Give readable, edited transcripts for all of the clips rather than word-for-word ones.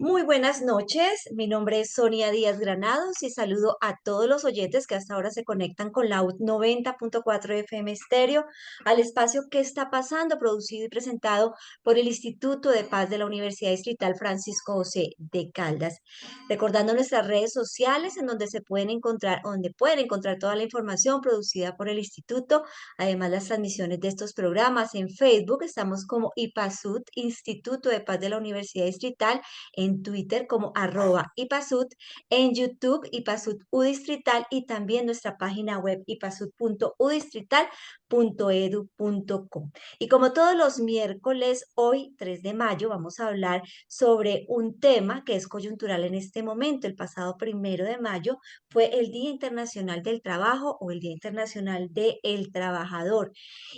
Muy buenas noches, mi nombre es Sonia Díaz Granados y saludo a todos los oyentes que hasta ahora se conectan con la 90.4 FM Estéreo al espacio ¿Qué está pasando? Producido y presentado por el Instituto de Paz de la Universidad Distrital Francisco José de Caldas. Recordando nuestras redes sociales en donde se pueden encontrar, donde pueden encontrar toda la información producida por el Instituto, además las transmisiones de estos programas en Facebook, estamos como IPASUD, Instituto de Paz de la Universidad Distrital, en Twitter como @ipasud, en YouTube ipasud Distrital y también nuestra página web ipasud.udistrital.edu.co. Y como todos los miércoles, hoy 3 de mayo vamos a hablar sobre un tema que es coyuntural en este momento. El pasado 1 de mayo fue el Día Internacional del Trabajo o el Día Internacional del Trabajador.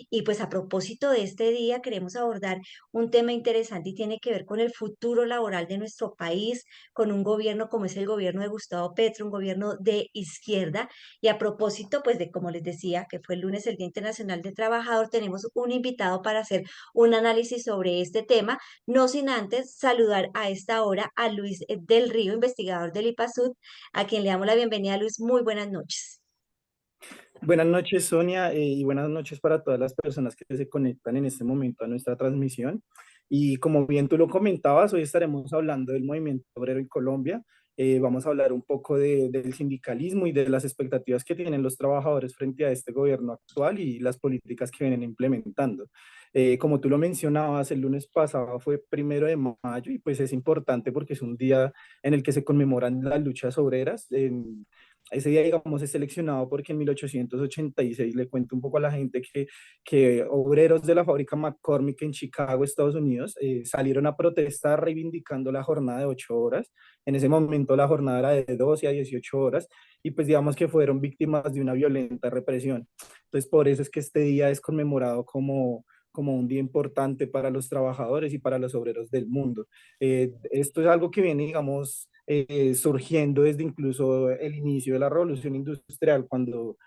Y pues a propósito de este día queremos abordar un tema interesante y tiene que ver con el futuro laboral de nuestro país, con un gobierno como es el gobierno de Gustavo Petro, un gobierno de izquierda. Y a propósito, pues de como les decía, que fue el lunes el Día Internacional del Trabajador, tenemos un invitado para hacer un análisis sobre este tema, no sin antes saludar a esta hora a Luis del Río, investigador del IPASUD, a quien le damos la bienvenida. Luis, muy buenas noches. Buenas noches, Sonia, y buenas noches para todas las personas que se conectan en este momento a nuestra transmisión. Y como bien tú lo comentabas, hoy estaremos hablando del movimiento obrero en Colombia. Vamos a hablar un poco del sindicalismo y de las expectativas que tienen los trabajadores frente a este gobierno actual y las políticas que vienen implementando. Como tú lo mencionabas, el lunes pasado fue 1 de mayo y pues es importante porque es un día en el que se conmemoran las luchas obreras. Ese día, digamos, es seleccionado porque en 1886, le cuento un poco a la gente que obreros de la fábrica McCormick en Chicago, Estados Unidos, salieron a protestar reivindicando la jornada de 8 horas. En ese momento la jornada era de 12 a 18 horas y pues digamos que fueron víctimas de una violenta represión. Entonces por eso es que este día es conmemorado como un día importante para los trabajadores y para los obreros del mundo. Esto es algo que viene, digamos, surgiendo desde incluso el inicio de la revolución industrial, cuando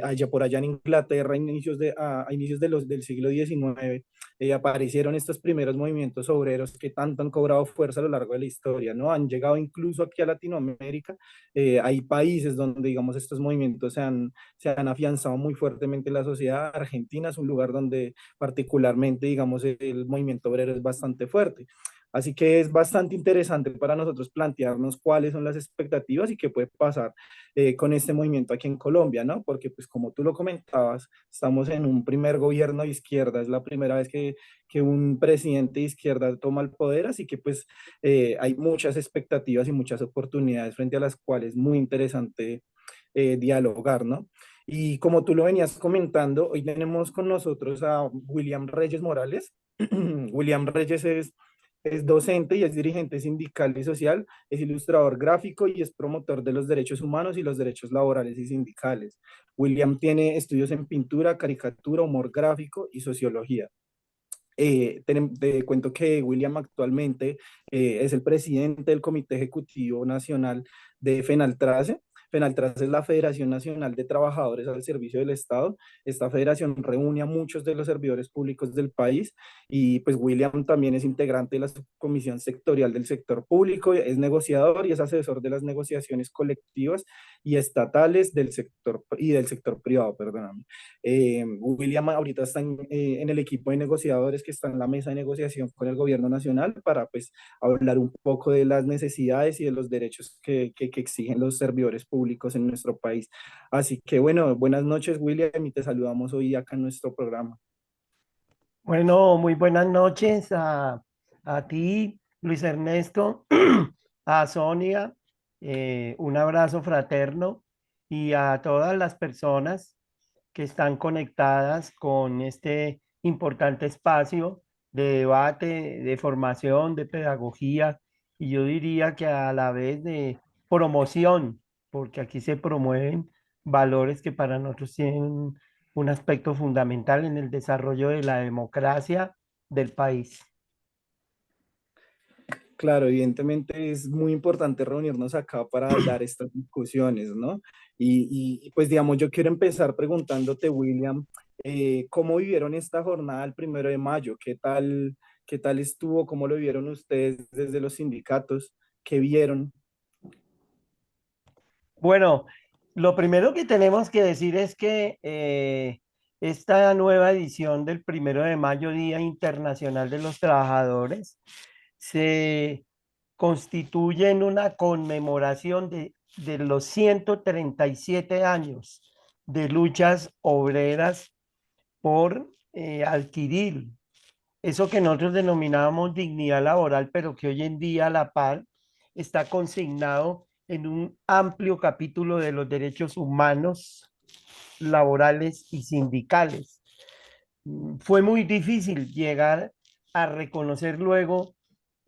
allá por allá en Inglaterra, a inicios del siglo XIX, aparecieron estos primeros movimientos obreros que tanto han cobrado fuerza a lo largo de la historia, ¿no? Han llegado incluso aquí a Latinoamérica. Hay países donde, digamos, estos movimientos se han afianzado muy fuertemente en la sociedad. Argentina es un lugar donde particularmente, digamos, el movimiento obrero es bastante fuerte. Así que es bastante interesante para nosotros plantearnos cuáles son las expectativas y qué puede pasar con este movimiento aquí en Colombia, ¿no? Porque pues como tú lo comentabas, estamos en un primer gobierno de izquierda, es la primera vez que un presidente de izquierda toma el poder, así que pues hay muchas expectativas y muchas oportunidades frente a las cuales es muy interesante dialogar, ¿no? Y como tú lo venías comentando, hoy tenemos con nosotros a William Reyes Morales. William Reyes es docente y es dirigente sindical y social, es ilustrador gráfico y es promotor de los derechos humanos y los derechos laborales y sindicales. William tiene estudios en pintura, caricatura, humor gráfico y sociología. Te cuento que William actualmente es el presidente del Comité Ejecutivo Nacional de FENALTRACE. FENALTRACE es la Federación Nacional de Trabajadores al Servicio del Estado. Esta federación reúne a muchos de los servidores públicos del país y pues William también es integrante de la Comisión Sectorial del Sector Público, es negociador y es asesor de las negociaciones colectivas y estatales del sector privado, perdóname. William ahorita está en el equipo de negociadores que está en la mesa de negociación con el gobierno nacional para pues hablar un poco de las necesidades y de los derechos que exigen los servidores públicos en nuestro país. Así que bueno, buenas noches William y te saludamos hoy acá en nuestro programa. Bueno, muy buenas noches a ti, Luis Ernesto, a Sonia, un abrazo fraterno y a todas las personas que están conectadas con este importante espacio de debate, de formación, de pedagogía y yo diría que a la vez de promoción, porque aquí se promueven valores que para nosotros tienen un aspecto fundamental en el desarrollo de la democracia del país. Claro, evidentemente es muy importante reunirnos acá para dar estas discusiones, ¿no? Pues digamos, yo quiero empezar preguntándote, William, ¿Cómo vivieron esta jornada el 1 de mayo? Qué tal estuvo? ¿Cómo lo vieron ustedes desde los sindicatos? ¿Qué vieron? Bueno, lo primero que tenemos que decir es que esta nueva edición del 1 de mayo, Día Internacional de los Trabajadores, se constituye en una conmemoración de los 137 años de luchas obreras por adquirir eso que nosotros denominábamos dignidad laboral, pero que hoy en día a la par está consignado en un amplio capítulo de los derechos humanos, laborales y sindicales. Fue muy difícil llegar a reconocer luego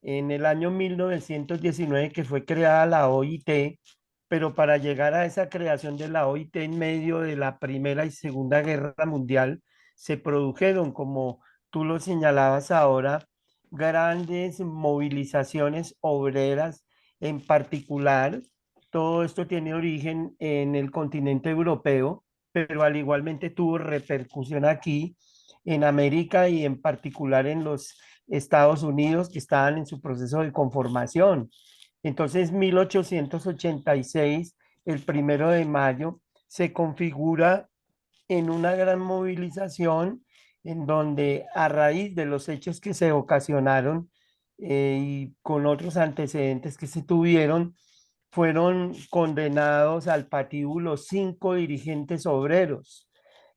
en el año 1919 que fue creada la OIT, pero para llegar a esa creación de la OIT en medio de la Primera y Segunda Guerra Mundial, se produjeron, como tú lo señalabas ahora, grandes movilizaciones obreras, en particular. Todo esto tiene origen en el continente europeo, pero al igualmente tuvo repercusión aquí en América y en particular en los Estados Unidos, que estaban en su proceso de conformación. Entonces, 1886, el 1 de mayo, se configura en una gran movilización en donde a raíz de los hechos que se ocasionaron y con otros antecedentes que se tuvieron, fueron condenados al patíbulo 5 dirigentes obreros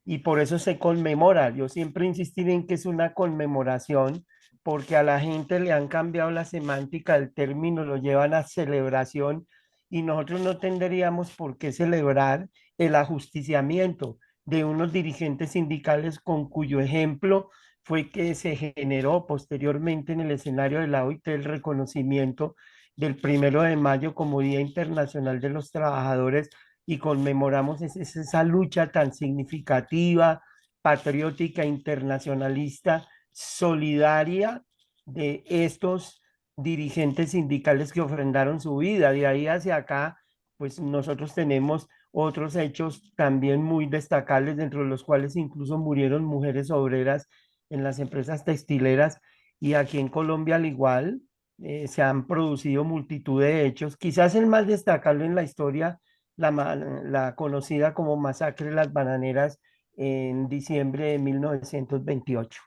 y por eso se conmemora. Yo siempre insistiré en que es una conmemoración porque a la gente le han cambiado la semántica del término, lo llevan a celebración y nosotros no tendríamos por qué celebrar el ajusticiamiento de unos dirigentes sindicales con cuyo ejemplo fue que se generó posteriormente en el escenario de la OIT el reconocimiento del 1 de mayo como Día Internacional de los Trabajadores y conmemoramos esa lucha tan significativa, patriótica, internacionalista, solidaria de estos dirigentes sindicales que ofrendaron su vida. De ahí hacia acá, pues nosotros tenemos otros hechos también muy destacables, dentro de los cuales incluso murieron mujeres obreras en las empresas textileras y aquí en Colombia al igual. Se han producido multitud de hechos, quizás el más destacable en la historia, la conocida como Masacre de las Bananeras en diciembre de 1928.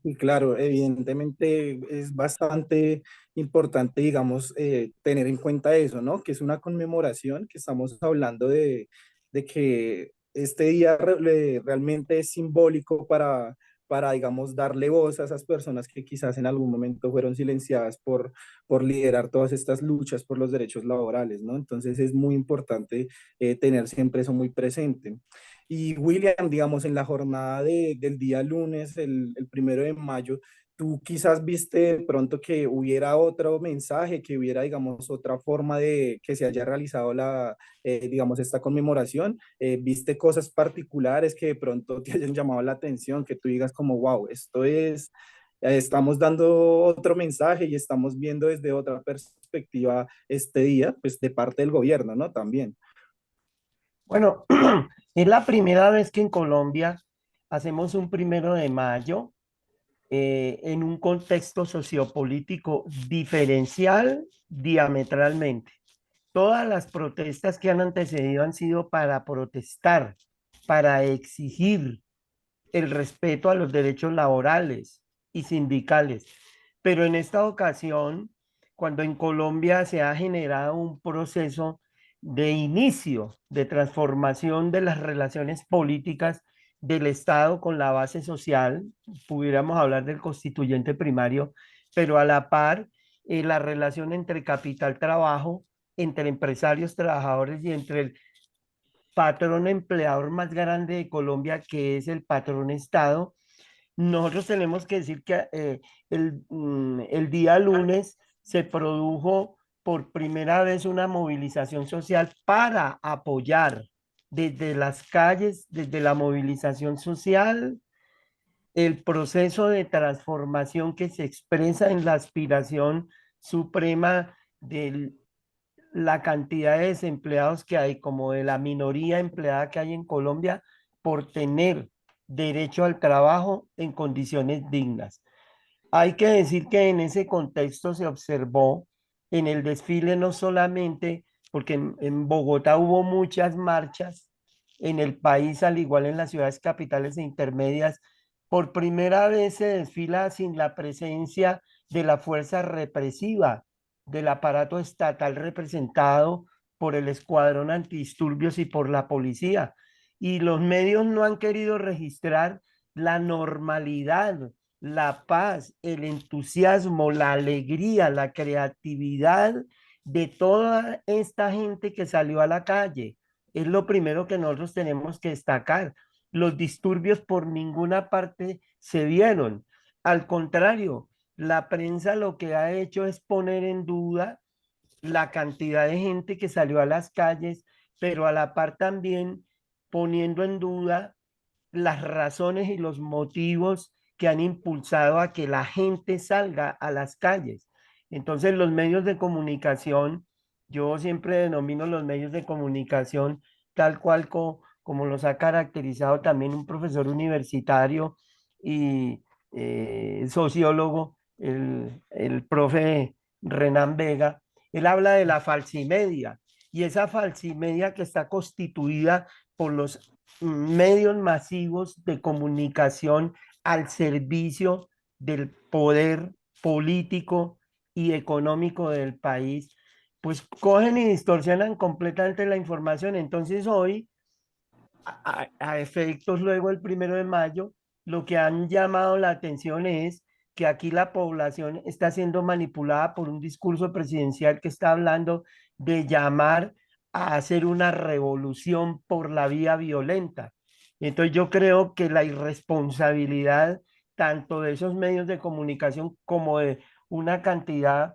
Y claro, evidentemente es bastante importante, digamos, tener en cuenta eso, ¿no? Que es una conmemoración, que estamos hablando de que este día realmente es simbólico digamos, darle voz a esas personas que quizás en algún momento fueron silenciadas por liderar todas estas luchas por los derechos laborales, ¿no? Entonces es muy importante tener siempre eso muy presente. Y William, digamos, en la jornada del día lunes, el 1 de mayo, tú quizás viste de pronto que hubiera otro mensaje, que hubiera, digamos, otra forma de que se haya realizado digamos, esta conmemoración. ¿Viste cosas particulares que de pronto te hayan llamado la atención, que tú digas como, wow, estamos dando otro mensaje y estamos viendo desde otra perspectiva este día, pues de parte del gobierno, ¿no? También. Bueno, es la primera vez que en Colombia hacemos un 1 de mayo en un contexto sociopolítico diferencial diametralmente. Todas las protestas que han antecedido han sido para protestar, para exigir el respeto a los derechos laborales y sindicales. Pero en esta ocasión, cuando en Colombia se ha generado un proceso de inicio, de transformación de las relaciones políticas del Estado con la base social, pudiéramos hablar del constituyente primario, pero a la par, la relación entre capital-trabajo, entre empresarios, trabajadores y entre el patrón empleador más grande de Colombia, que es el patrón Estado. Nosotros tenemos que decir que el día lunes se produjo por primera vez una movilización social para apoyar desde las calles, desde la movilización social, el proceso de transformación que se expresa en la aspiración suprema de la cantidad de desempleados que hay, como de la minoría empleada que hay en Colombia, por tener derecho al trabajo en condiciones dignas. Hay que decir que en ese contexto se observó en el desfile no solamente, porque en Bogotá hubo muchas marchas, en el país, al igual en las ciudades capitales e intermedias, por primera vez se desfila sin la presencia de la fuerza represiva del aparato estatal representado por el escuadrón antidisturbios y por la policía. Y los medios no han querido registrar la normalidad, la paz, el entusiasmo, la alegría, la creatividad de toda esta gente que salió a la calle. Es lo primero que nosotros tenemos que destacar. Los disturbios por ninguna parte se vieron. Al contrario, la prensa lo que ha hecho es poner en duda la cantidad de gente que salió a las calles, pero a la par también poniendo en duda las razones y los motivos que han impulsado a que la gente salga a las calles. Entonces, los medios de comunicación, yo siempre denomino los medios de comunicación tal cual como los ha caracterizado también un profesor universitario y sociólogo, el profe Renan Vega. Él habla de la falsimedia y esa falsimedia que está constituida por los medios masivos de comunicación al servicio del poder político y económico del país, pues cogen y distorsionan completamente la información. Entonces hoy, a efectos luego el 1 de mayo, lo que han llamado la atención es que aquí la población está siendo manipulada por un discurso presidencial que está hablando de llamar a hacer una revolución por la vía violenta. Entonces yo creo que la irresponsabilidad tanto de esos medios de comunicación como de una cantidad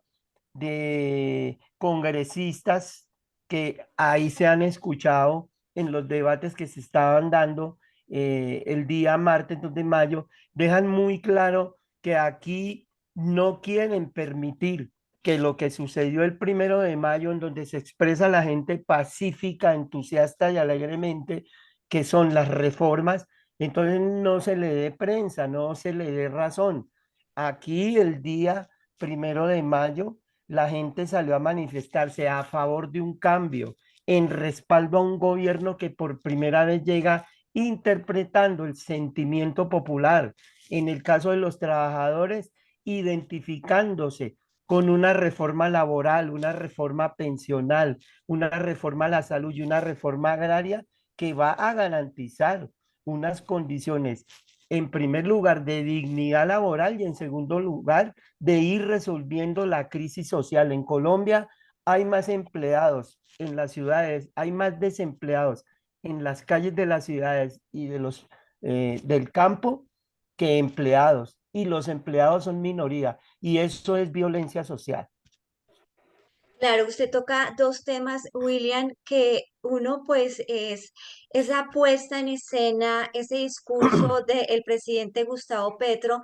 de congresistas que ahí se han escuchado en los debates que se estaban dando el día martes 2 de mayo, dejan muy claro que aquí no quieren permitir que lo que sucedió el 1 de mayo, en donde se expresa la gente pacífica, entusiasta y alegremente, que son las reformas, entonces no se le dé prensa, no se le dé razón. Aquí el día 1 de mayo, la gente salió a manifestarse a favor de un cambio, en respaldo a un gobierno que por primera vez llega interpretando el sentimiento popular. En el caso de los trabajadores, identificándose con una reforma laboral, una reforma pensional, una reforma a la salud y una reforma agraria que va a garantizar unas condiciones, en primer lugar, de dignidad laboral y en segundo lugar, de ir resolviendo la crisis social. En Colombia hay más empleados en las ciudades, hay más desempleados en las calles de las ciudades y del campo que empleados. Y los empleados son minoría y eso es violencia social. Claro, usted toca dos temas, William, que uno pues es esa puesta en escena, ese discurso del presidente Gustavo Petro,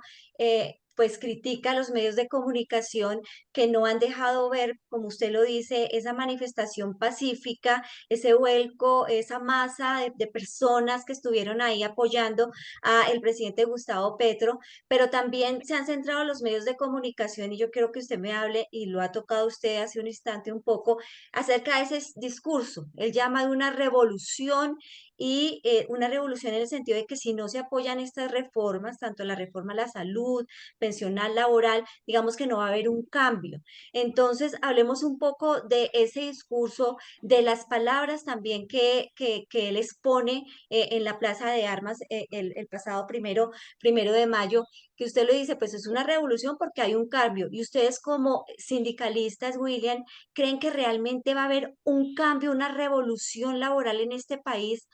pues critica a los medios de comunicación que no han dejado ver, como usted lo dice, esa manifestación pacífica, ese vuelco, esa masa de personas que estuvieron ahí apoyando al presidente Gustavo Petro, pero también se han centrado los medios de comunicación y yo quiero que usted me hable, y lo ha tocado usted hace un instante un poco, acerca de ese discurso. Él llama de una revolución y una revolución en el sentido de que si no se apoyan estas reformas, tanto la reforma a la salud, pensional, laboral, digamos que no va a haber un cambio. Entonces, hablemos un poco de ese discurso, de las palabras también que él expone en la Plaza de Armas el pasado primero de mayo, que usted lo dice, pues es una revolución porque hay un cambio. Y ustedes como sindicalistas, William, ¿creen que realmente va a haber un cambio, una revolución laboral en este país?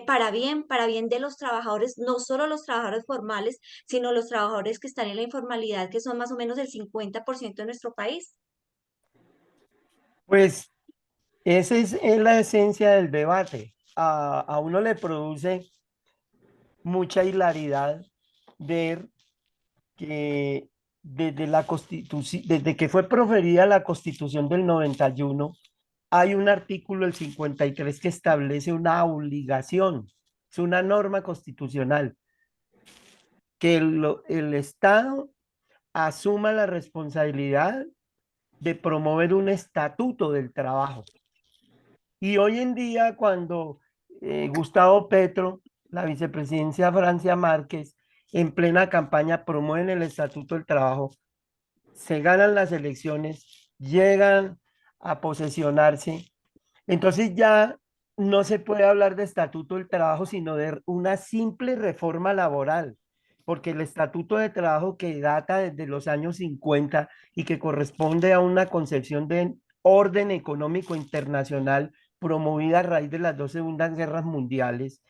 Para bien de los trabajadores, no solo los trabajadores formales, sino los trabajadores que están en la informalidad, que son más o menos el 50% de nuestro país. Pues esa es la esencia del debate. A uno le produce mucha hilaridad ver que desde que fue proferida la Constitución del 91, hay un artículo, el 53, que establece una obligación es una norma constitucional, que el Estado asuma la responsabilidad de promover un estatuto del trabajo. Y hoy en día, cuando Gustavo Petro, la vicepresidencia Francia Márquez, en plena campaña promueven el estatuto del trabajo, se ganan las elecciones, llegan a posesionarse, entonces ya no se puede hablar de estatuto del trabajo, sino de una simple reforma laboral, porque el estatuto de trabajo que data desde los años 50 y que corresponde a una concepción de orden económico internacional promovida a raíz de las dos segundas guerras mundiales,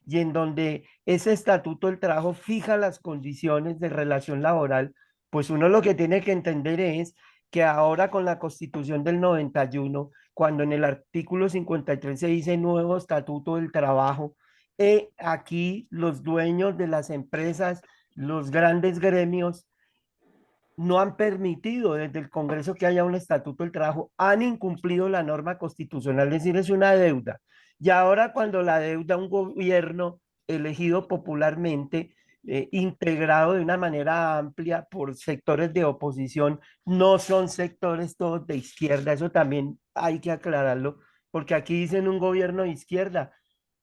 y en donde ese estatuto del trabajo fija las condiciones de relación laboral, pues uno lo que tiene que entender es que ahora con la Constitución del 91, cuando en el artículo 53 se dice nuevo estatuto del trabajo, aquí los dueños de las empresas, los grandes gremios, no han permitido desde el Congreso que haya un estatuto del trabajo, han incumplido la norma constitucional, es decir, es una deuda. Y ahora cuando la deuda, un gobierno elegido popularmente, integrado de una manera amplia por sectores de oposición, no son sectores todos de izquierda, eso también hay que aclararlo, porque aquí dicen un gobierno de izquierda,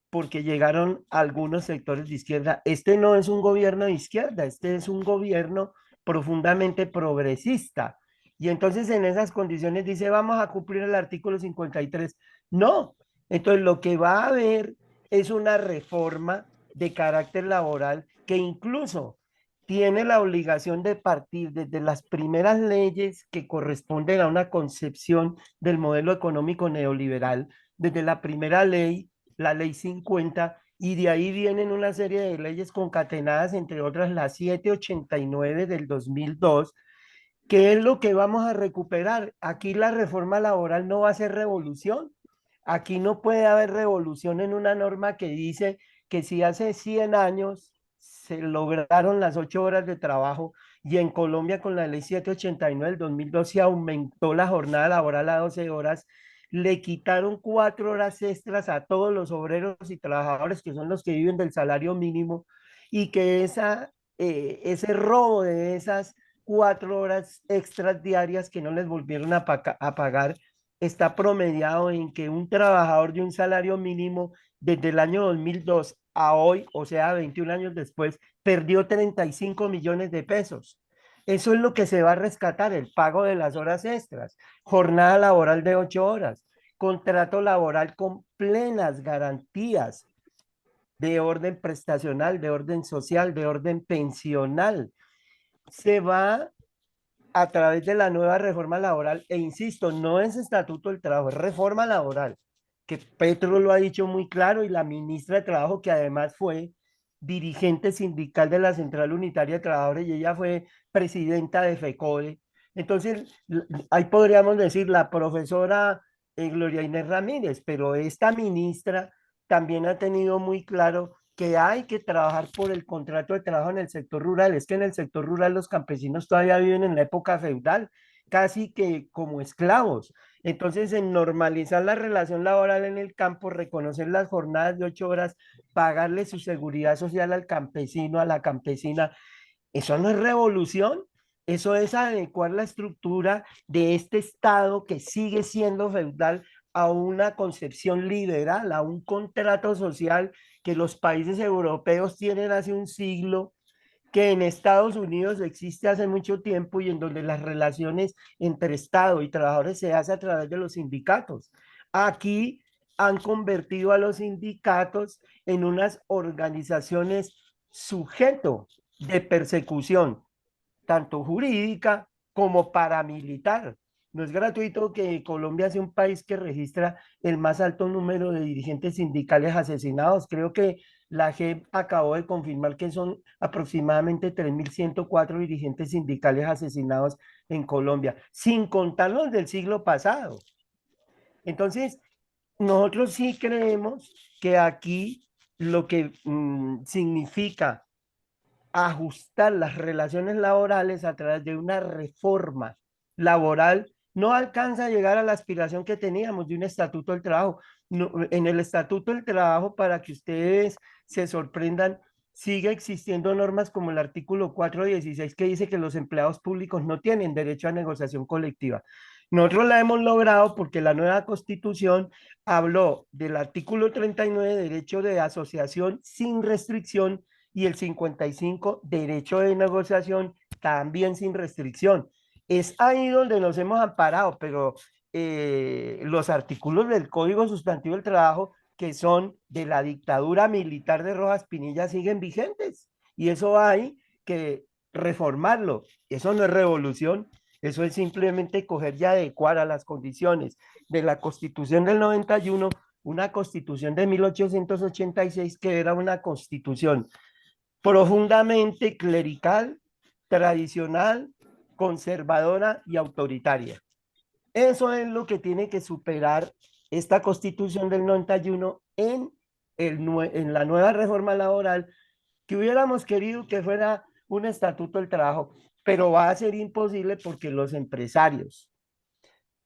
porque llegaron algunos sectores de izquierda. Este no es un gobierno de izquierda, este es un gobierno profundamente progresista. Y entonces en esas condiciones dice, vamos a cumplir el artículo 53. No, entonces lo que va a haber es una reforma de carácter laboral que incluso tiene la obligación de partir desde las primeras leyes que corresponden a una concepción del modelo económico neoliberal, desde la primera ley, la ley 50, y de ahí vienen una serie de leyes concatenadas, entre otras la 789 del 2002. ¿Qué es lo que vamos a recuperar? Aquí la reforma laboral no va a ser revolución. Aquí no puede haber revolución en una norma que dice que si hace 100 años se lograron las 8 horas de trabajo y en Colombia con la ley 789 del 2002 se aumentó la jornada laboral a 12 horas, le quitaron 4 horas extras a todos los obreros y trabajadores que son los que viven del salario mínimo, y que ese robo de esas 4 horas extras diarias que no les volvieron a pagar está promediado en que un trabajador de un salario mínimo desde el año 2002 a hoy, o sea, 21 años después, perdió 35 millones de pesos. Eso es lo que se va a rescatar, el pago de las horas extras, jornada laboral de 8 horas, contrato laboral con plenas garantías de orden prestacional, de orden social, de orden pensional. Se va a través de la nueva reforma laboral, e insisto, no es estatuto del trabajo, es reforma laboral, que Petro lo ha dicho muy claro, y la ministra de Trabajo, que además fue dirigente sindical de la Central Unitaria de Trabajadores, y ella fue presidenta de FECODE. Entonces, ahí podríamos decir la profesora Gloria Inés Ramírez, pero esta ministra también ha tenido muy claro que hay que trabajar por el contrato de trabajo en el sector rural. Es que en el sector rural los campesinos todavía viven en la época feudal, casi que como esclavos. Entonces, en normalizar la relación laboral en el campo, reconocer las jornadas de 8 horas, pagarle su seguridad social al campesino, a la campesina, eso no es revolución, eso es adecuar la estructura de este Estado que sigue siendo feudal a una concepción liberal, a un contrato social que los países europeos tienen hace un siglo, que en Estados Unidos existe hace mucho tiempo, y en donde las relaciones entre Estado y trabajadores se hace a través de los sindicatos. Aquí han convertido a los sindicatos en unas organizaciones sujeto de persecución, tanto jurídica como paramilitar. No es gratuito que Colombia sea un país que registra el más alto número de dirigentes sindicales asesinados. Creo que la JEP acabó de confirmar que son aproximadamente 3.104 dirigentes sindicales asesinados en Colombia, sin contar los del siglo pasado. Entonces, nosotros sí creemos que aquí lo que significa ajustar las relaciones laborales a través de una reforma laboral no alcanza a llegar a la aspiración que teníamos de un estatuto del trabajo. En el estatuto del trabajo, para que ustedes se sorprendan, sigue existiendo normas como el artículo 416 que dice que los empleados públicos no tienen derecho a negociación colectiva. Nosotros la hemos logrado porque la nueva constitución habló del artículo 39, derecho de asociación sin restricción, y el 55, derecho de negociación también sin restricción. Es ahí donde nos hemos amparado, pero los artículos del Código Sustantivo del Trabajo, que son de la dictadura militar de Rojas Pinilla, siguen vigentes. Y eso hay que reformarlo. Eso no es revolución, eso es simplemente coger y adecuar a las condiciones de la Constitución del 91, una Constitución de 1886 que era una constitución profundamente clerical, tradicional, conservadora y autoritaria. Eso es lo que tiene que superar esta Constitución del 91 en la nueva reforma laboral, que hubiéramos querido que fuera un estatuto del trabajo, pero va a ser imposible porque los empresarios,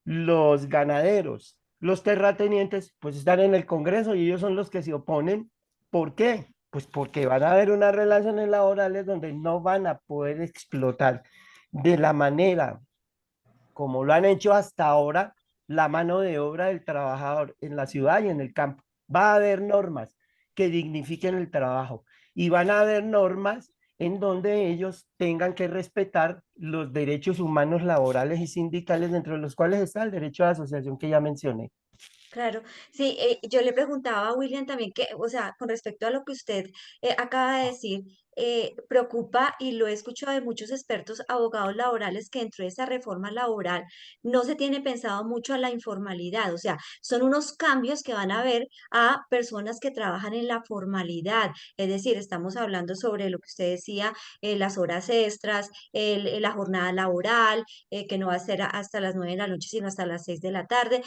los ganaderos, los terratenientes, pues están en el Congreso y ellos son los que se oponen. ¿Por qué? Pues porque van a haber unas relaciones laborales donde no van a poder explotar de la manera como lo han hecho hasta ahora la mano de obra del trabajador en la ciudad y en el campo. Va a haber normas que dignifiquen el trabajo y van a haber normas en donde ellos tengan que respetar los derechos humanos laborales y sindicales, dentro de los cuales está el derecho de asociación que ya mencioné. Claro, sí, yo le preguntaba a William también que, o sea, con respecto a lo que usted acaba de decir, preocupa y lo he escuchado de muchos expertos, abogados laborales, que dentro de esa reforma laboral no se tiene pensado mucho a la informalidad, o sea, son unos cambios que van a ver a personas que trabajan en la formalidad, es decir, estamos hablando sobre lo que usted decía, las horas extras, la jornada laboral, que no va a ser hasta las 9 de la noche, sino hasta las 6 de la tarde.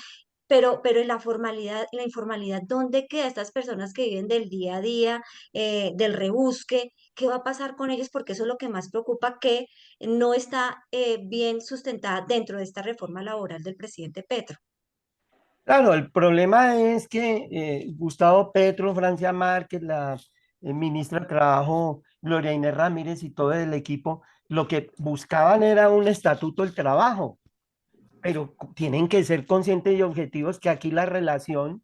Pero en la formalidad, en la informalidad, ¿dónde quedan estas personas que viven del día a día, del rebusque? ¿Qué va a pasar con ellos? Porque eso es lo que más preocupa, que no está bien sustentada dentro de esta reforma laboral del presidente Petro. Claro, el problema es que Gustavo Petro, Francia Márquez, la ministra de Trabajo, Gloria Inés Ramírez y todo el equipo, lo que buscaban era un estatuto del trabajo, pero tienen que ser conscientes y objetivos que aquí la relación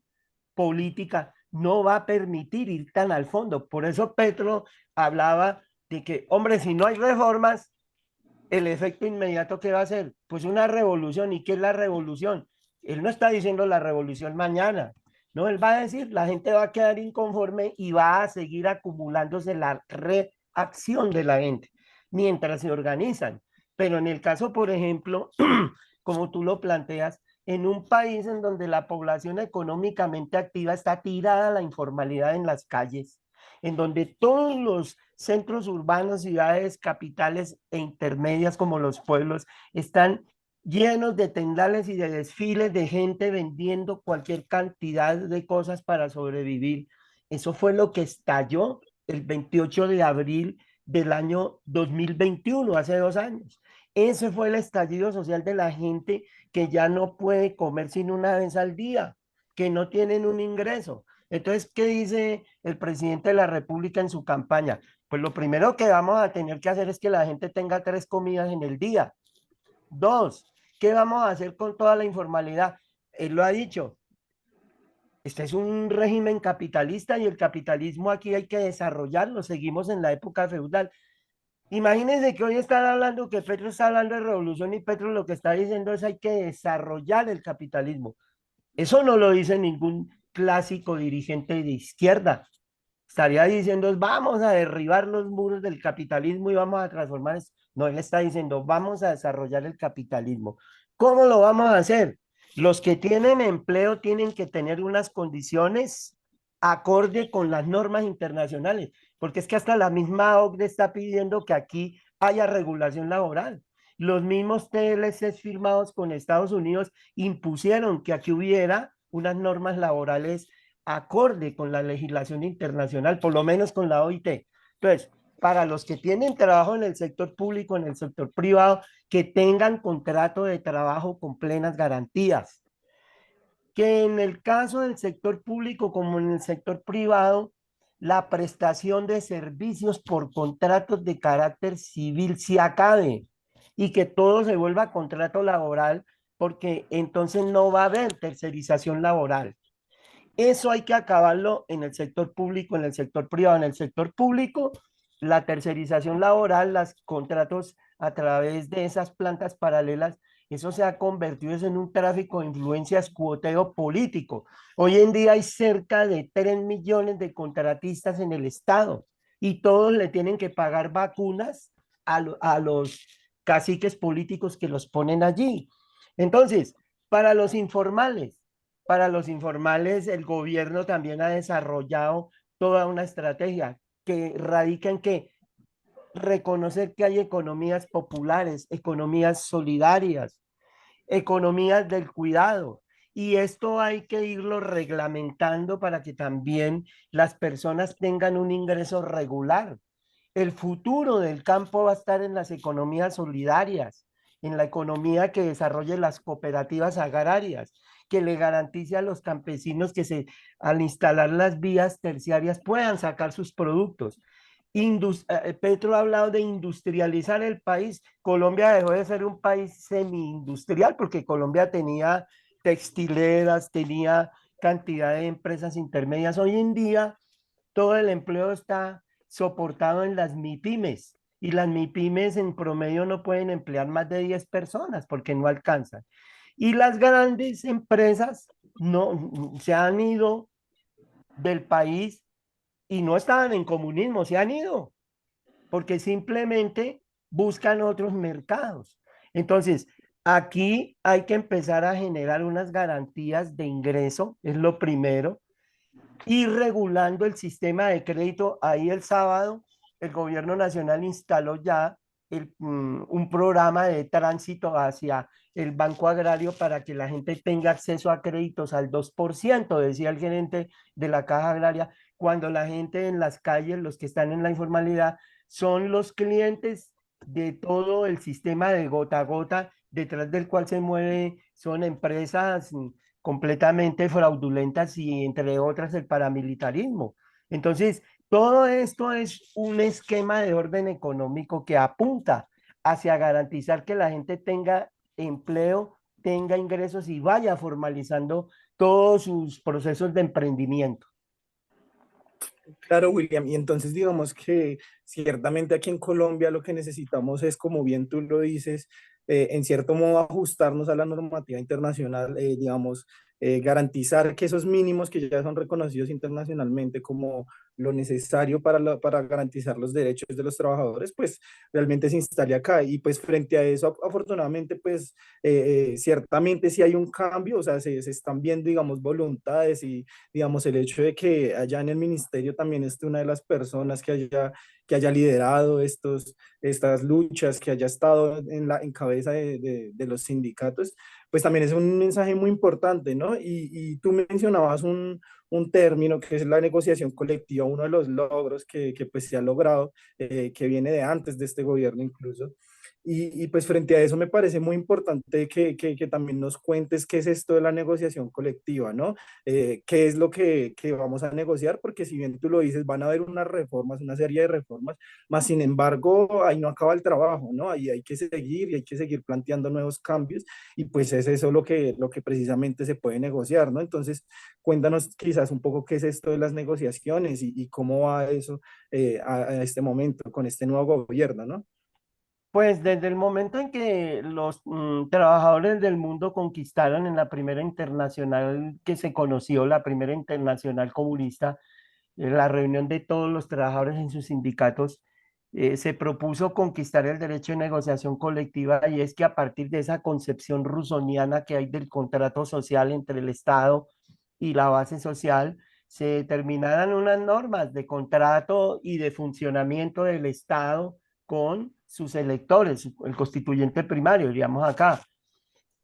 política no va a permitir ir tan al fondo. Por eso Petro hablaba de que, hombre, si no hay reformas, el efecto inmediato que va a ser, pues una revolución. ¿Y qué es la revolución? Él no está diciendo la revolución mañana, no, él va a decir, la gente va a quedar inconforme y va a seguir acumulándose la reacción de la gente mientras se organizan. Pero en el caso, por ejemplo, como tú lo planteas, en un país en donde la población económicamente activa está tirada a la informalidad en las calles, en donde todos los centros urbanos, ciudades, capitales e intermedias como los pueblos están llenos de tendales y de desfiles de gente vendiendo cualquier cantidad de cosas para sobrevivir. Eso fue lo que estalló el 28 de abril del año 2021, hace 2 años. Ese fue el estallido social de la gente que ya no puede comer sino una vez al día, que no tienen un ingreso. Entonces, ¿qué dice el presidente de la República en su campaña? Pues lo primero que vamos a tener que hacer es que la gente tenga 3 comidas en el día. Dos, ¿qué vamos a hacer con toda la informalidad? Él lo ha dicho, este es un régimen capitalista y el capitalismo aquí hay que desarrollarlo, seguimos en la época feudal. Imagínense que hoy están hablando, que Petro está hablando de revolución y Petro lo que está diciendo es hay que desarrollar el capitalismo. Eso no lo dice ningún clásico dirigente de izquierda. Estaría diciendo, vamos a derribar los muros del capitalismo y vamos a transformar esto. No, él está diciendo, vamos a desarrollar el capitalismo. ¿Cómo lo vamos a hacer? Los que tienen empleo tienen que tener unas condiciones acorde con las normas internacionales, porque es que hasta la misma OCDE está pidiendo que aquí haya regulación laboral. Los mismos TLCs firmados con Estados Unidos impusieron que aquí hubiera unas normas laborales acorde con la legislación internacional, por lo menos con la OIT. Entonces, para los que tienen trabajo en el sector público, en el sector privado, que tengan contrato de trabajo con plenas garantías. Que en el caso del sector público como en el sector privado, la prestación de servicios por contratos de carácter civil se acabe y que todo se vuelva contrato laboral, porque entonces no va a haber tercerización laboral. Eso hay que acabarlo en el sector público, en el sector privado. En el sector público, la tercerización laboral, los contratos a través de esas plantas paralelas, eso se ha convertido en un tráfico de influencias, cuoteo político. Hoy en día hay cerca de 3 millones de contratistas en el Estado y todos le tienen que pagar vacunas a los caciques políticos que los ponen allí. Entonces, para los informales, el gobierno también ha desarrollado toda una estrategia que radica en que reconocer que hay economías populares, economías solidarias, economías del cuidado. Y esto hay que irlo reglamentando para que también las personas tengan un ingreso regular. El futuro del campo va a estar en las economías solidarias, en la economía que desarrolle las cooperativas agrarias, que le garantice a los campesinos que al instalar las vías terciarias puedan sacar sus productos. Petro ha hablado de industrializar el país. Colombia dejó de ser un país semi-industrial porque Colombia tenía textileras, tenía cantidad de empresas intermedias. Hoy en día todo el empleo está soportado en las MIPIMES y las MIPIMES en promedio no pueden emplear más de 10 personas porque no alcanzan. Y las grandes empresas no se han ido del país y no estaban en comunismo, se han ido porque simplemente buscan otros mercados. Entonces, aquí hay que empezar a generar unas garantías de ingreso, es lo primero, y regulando el sistema de crédito. Ahí el sábado el gobierno nacional instaló ya un programa de tránsito hacia el Banco Agrario para que la gente tenga acceso a créditos al 2%, decía el gerente de la Caja Agraria, cuando la gente en las calles, los que están en la informalidad, son los clientes de todo el sistema de gota a gota, detrás del cual se mueve, son empresas completamente fraudulentas y entre otras el paramilitarismo. Entonces, todo esto es un esquema de orden económico que apunta hacia garantizar que la gente tenga empleo, tenga ingresos y vaya formalizando todos sus procesos de emprendimiento. Claro, William, y entonces digamos que ciertamente aquí en Colombia lo que necesitamos es, como bien tú lo dices, en cierto modo ajustarnos a la normativa internacional, digamos, garantizar que esos mínimos que ya son reconocidos internacionalmente como lo necesario para garantizar los derechos de los trabajadores, pues realmente se instale acá. Y pues frente a eso, afortunadamente, pues ciertamente sí hay un cambio, o sea, se están viendo, digamos, voluntades y digamos, el hecho de que allá en el ministerio también esté una de las personas que haya liderado estas luchas, que haya estado en cabeza de los sindicatos, pues también es un mensaje muy importante, ¿no? Y tú mencionabas un término que es la negociación colectiva, uno de los logros que pues se ha logrado, que viene de antes de este gobierno incluso. Y pues frente a eso me parece muy importante que también nos cuentes qué es esto de la negociación colectiva, ¿no? Qué es lo que vamos a negociar, porque si bien tú lo dices, van a haber unas reformas, una serie de reformas, más sin embargo, ahí no acaba el trabajo, ¿no? Ahí hay que seguir y hay que seguir planteando nuevos cambios y pues es eso lo que precisamente se puede negociar, ¿no? Entonces, cuéntanos quizás un poco qué es esto de las negociaciones y cómo va eso a este momento con este nuevo gobierno, ¿no? Pues desde el momento en que los trabajadores del mundo conquistaron en la primera internacional que se conoció, la primera internacional comunista, la reunión de todos los trabajadores en sus sindicatos, se propuso conquistar el derecho de negociación colectiva y es que a partir de esa concepción rusoniana que hay del contrato social entre el Estado y la base social, se determinaran unas normas de contrato y de funcionamiento del Estado con sus electores, el constituyente primario, diríamos acá.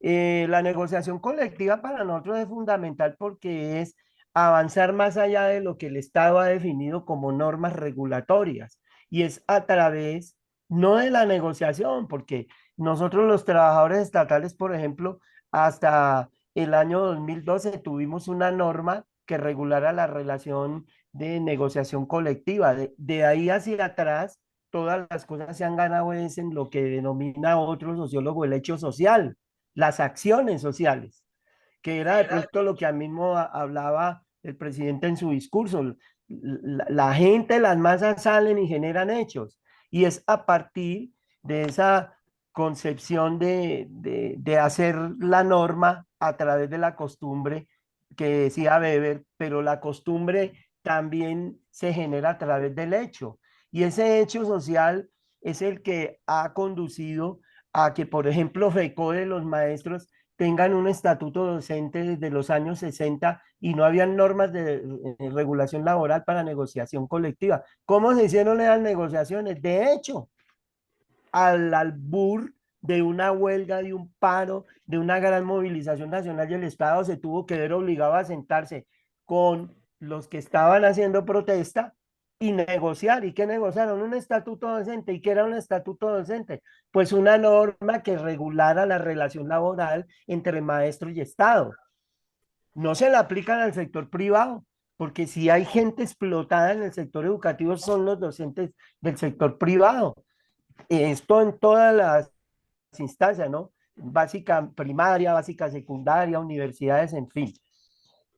La negociación colectiva para nosotros es fundamental porque es avanzar más allá de lo que el Estado ha definido como normas regulatorias y es a través no de la negociación, porque nosotros los trabajadores estatales, por ejemplo, hasta el año 2012 tuvimos una norma que regulara la relación de negociación colectiva. De ahí hacia atrás, todas las cosas se han ganado es en lo que denomina otro sociólogo el hecho social, las acciones sociales, que era de pronto lo que a mismo hablaba el presidente en su discurso. La gente, las masas salen y generan hechos. Y es a partir de esa concepción de hacer la norma a través de la costumbre que decía Weber, pero la costumbre también se genera a través del hecho. Y ese hecho social es el que ha conducido a que, por ejemplo, FECODE, los maestros, tengan un estatuto docente desde los años 60 y no habían normas de regulación laboral para negociación colectiva. ¿Cómo se hicieron las negociaciones? De hecho, al albur de una huelga, de un paro, de una gran movilización nacional y el Estado se tuvo que ver obligado a sentarse con los que estaban haciendo protesta y negociar. ¿Y qué negociaron? Un estatuto docente. ¿Y qué era un estatuto docente? Pues una norma que regulara la relación laboral entre maestro y Estado. No se la aplican al sector privado, porque si hay gente explotada en el sector educativo son los docentes del sector privado. Esto en todas las instancias, ¿no? Básica primaria, básica secundaria, universidades, en fin.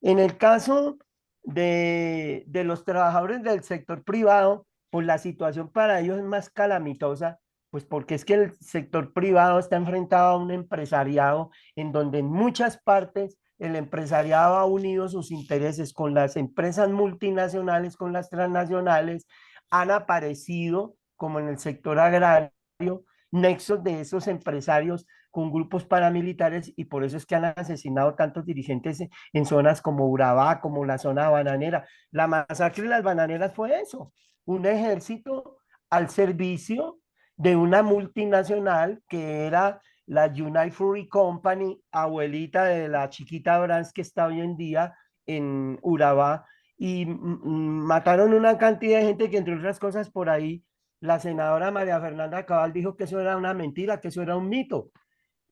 En el caso de los trabajadores del sector privado, pues la situación para ellos es más calamitosa, pues porque es que el sector privado está enfrentado a un empresariado en donde en muchas partes el empresariado ha unido sus intereses con las empresas multinacionales, con las transnacionales, han aparecido, como en el sector agrario, nexos de esos empresarios con grupos paramilitares y por eso es que han asesinado tantos dirigentes en zonas como Urabá, como la zona bananera. La masacre de las bananeras fue eso, un ejército al servicio de una multinacional que era la United Fruit Company, abuelita de la chiquita Brands que está hoy en día en Urabá, y mataron una cantidad de gente que, entre otras cosas, por ahí la senadora María Fernanda Cabal dijo que eso era una mentira, que eso era un mito.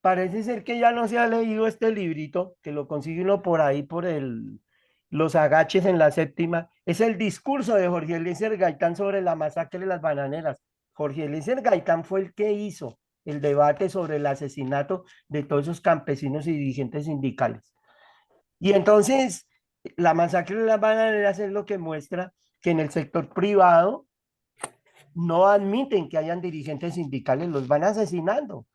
Parece ser que ya no se ha leído este librito, que lo consigue uno por ahí, los agaches en la séptima. Es el discurso de Jorge Eliezer Gaitán sobre la masacre de las bananeras. Jorge Eliezer Gaitán fue el que hizo el debate sobre el asesinato de todos esos campesinos y dirigentes sindicales. Y entonces, la masacre de las bananeras es lo que muestra que en el sector privado no admiten que hayan dirigentes sindicales, los van asesinando.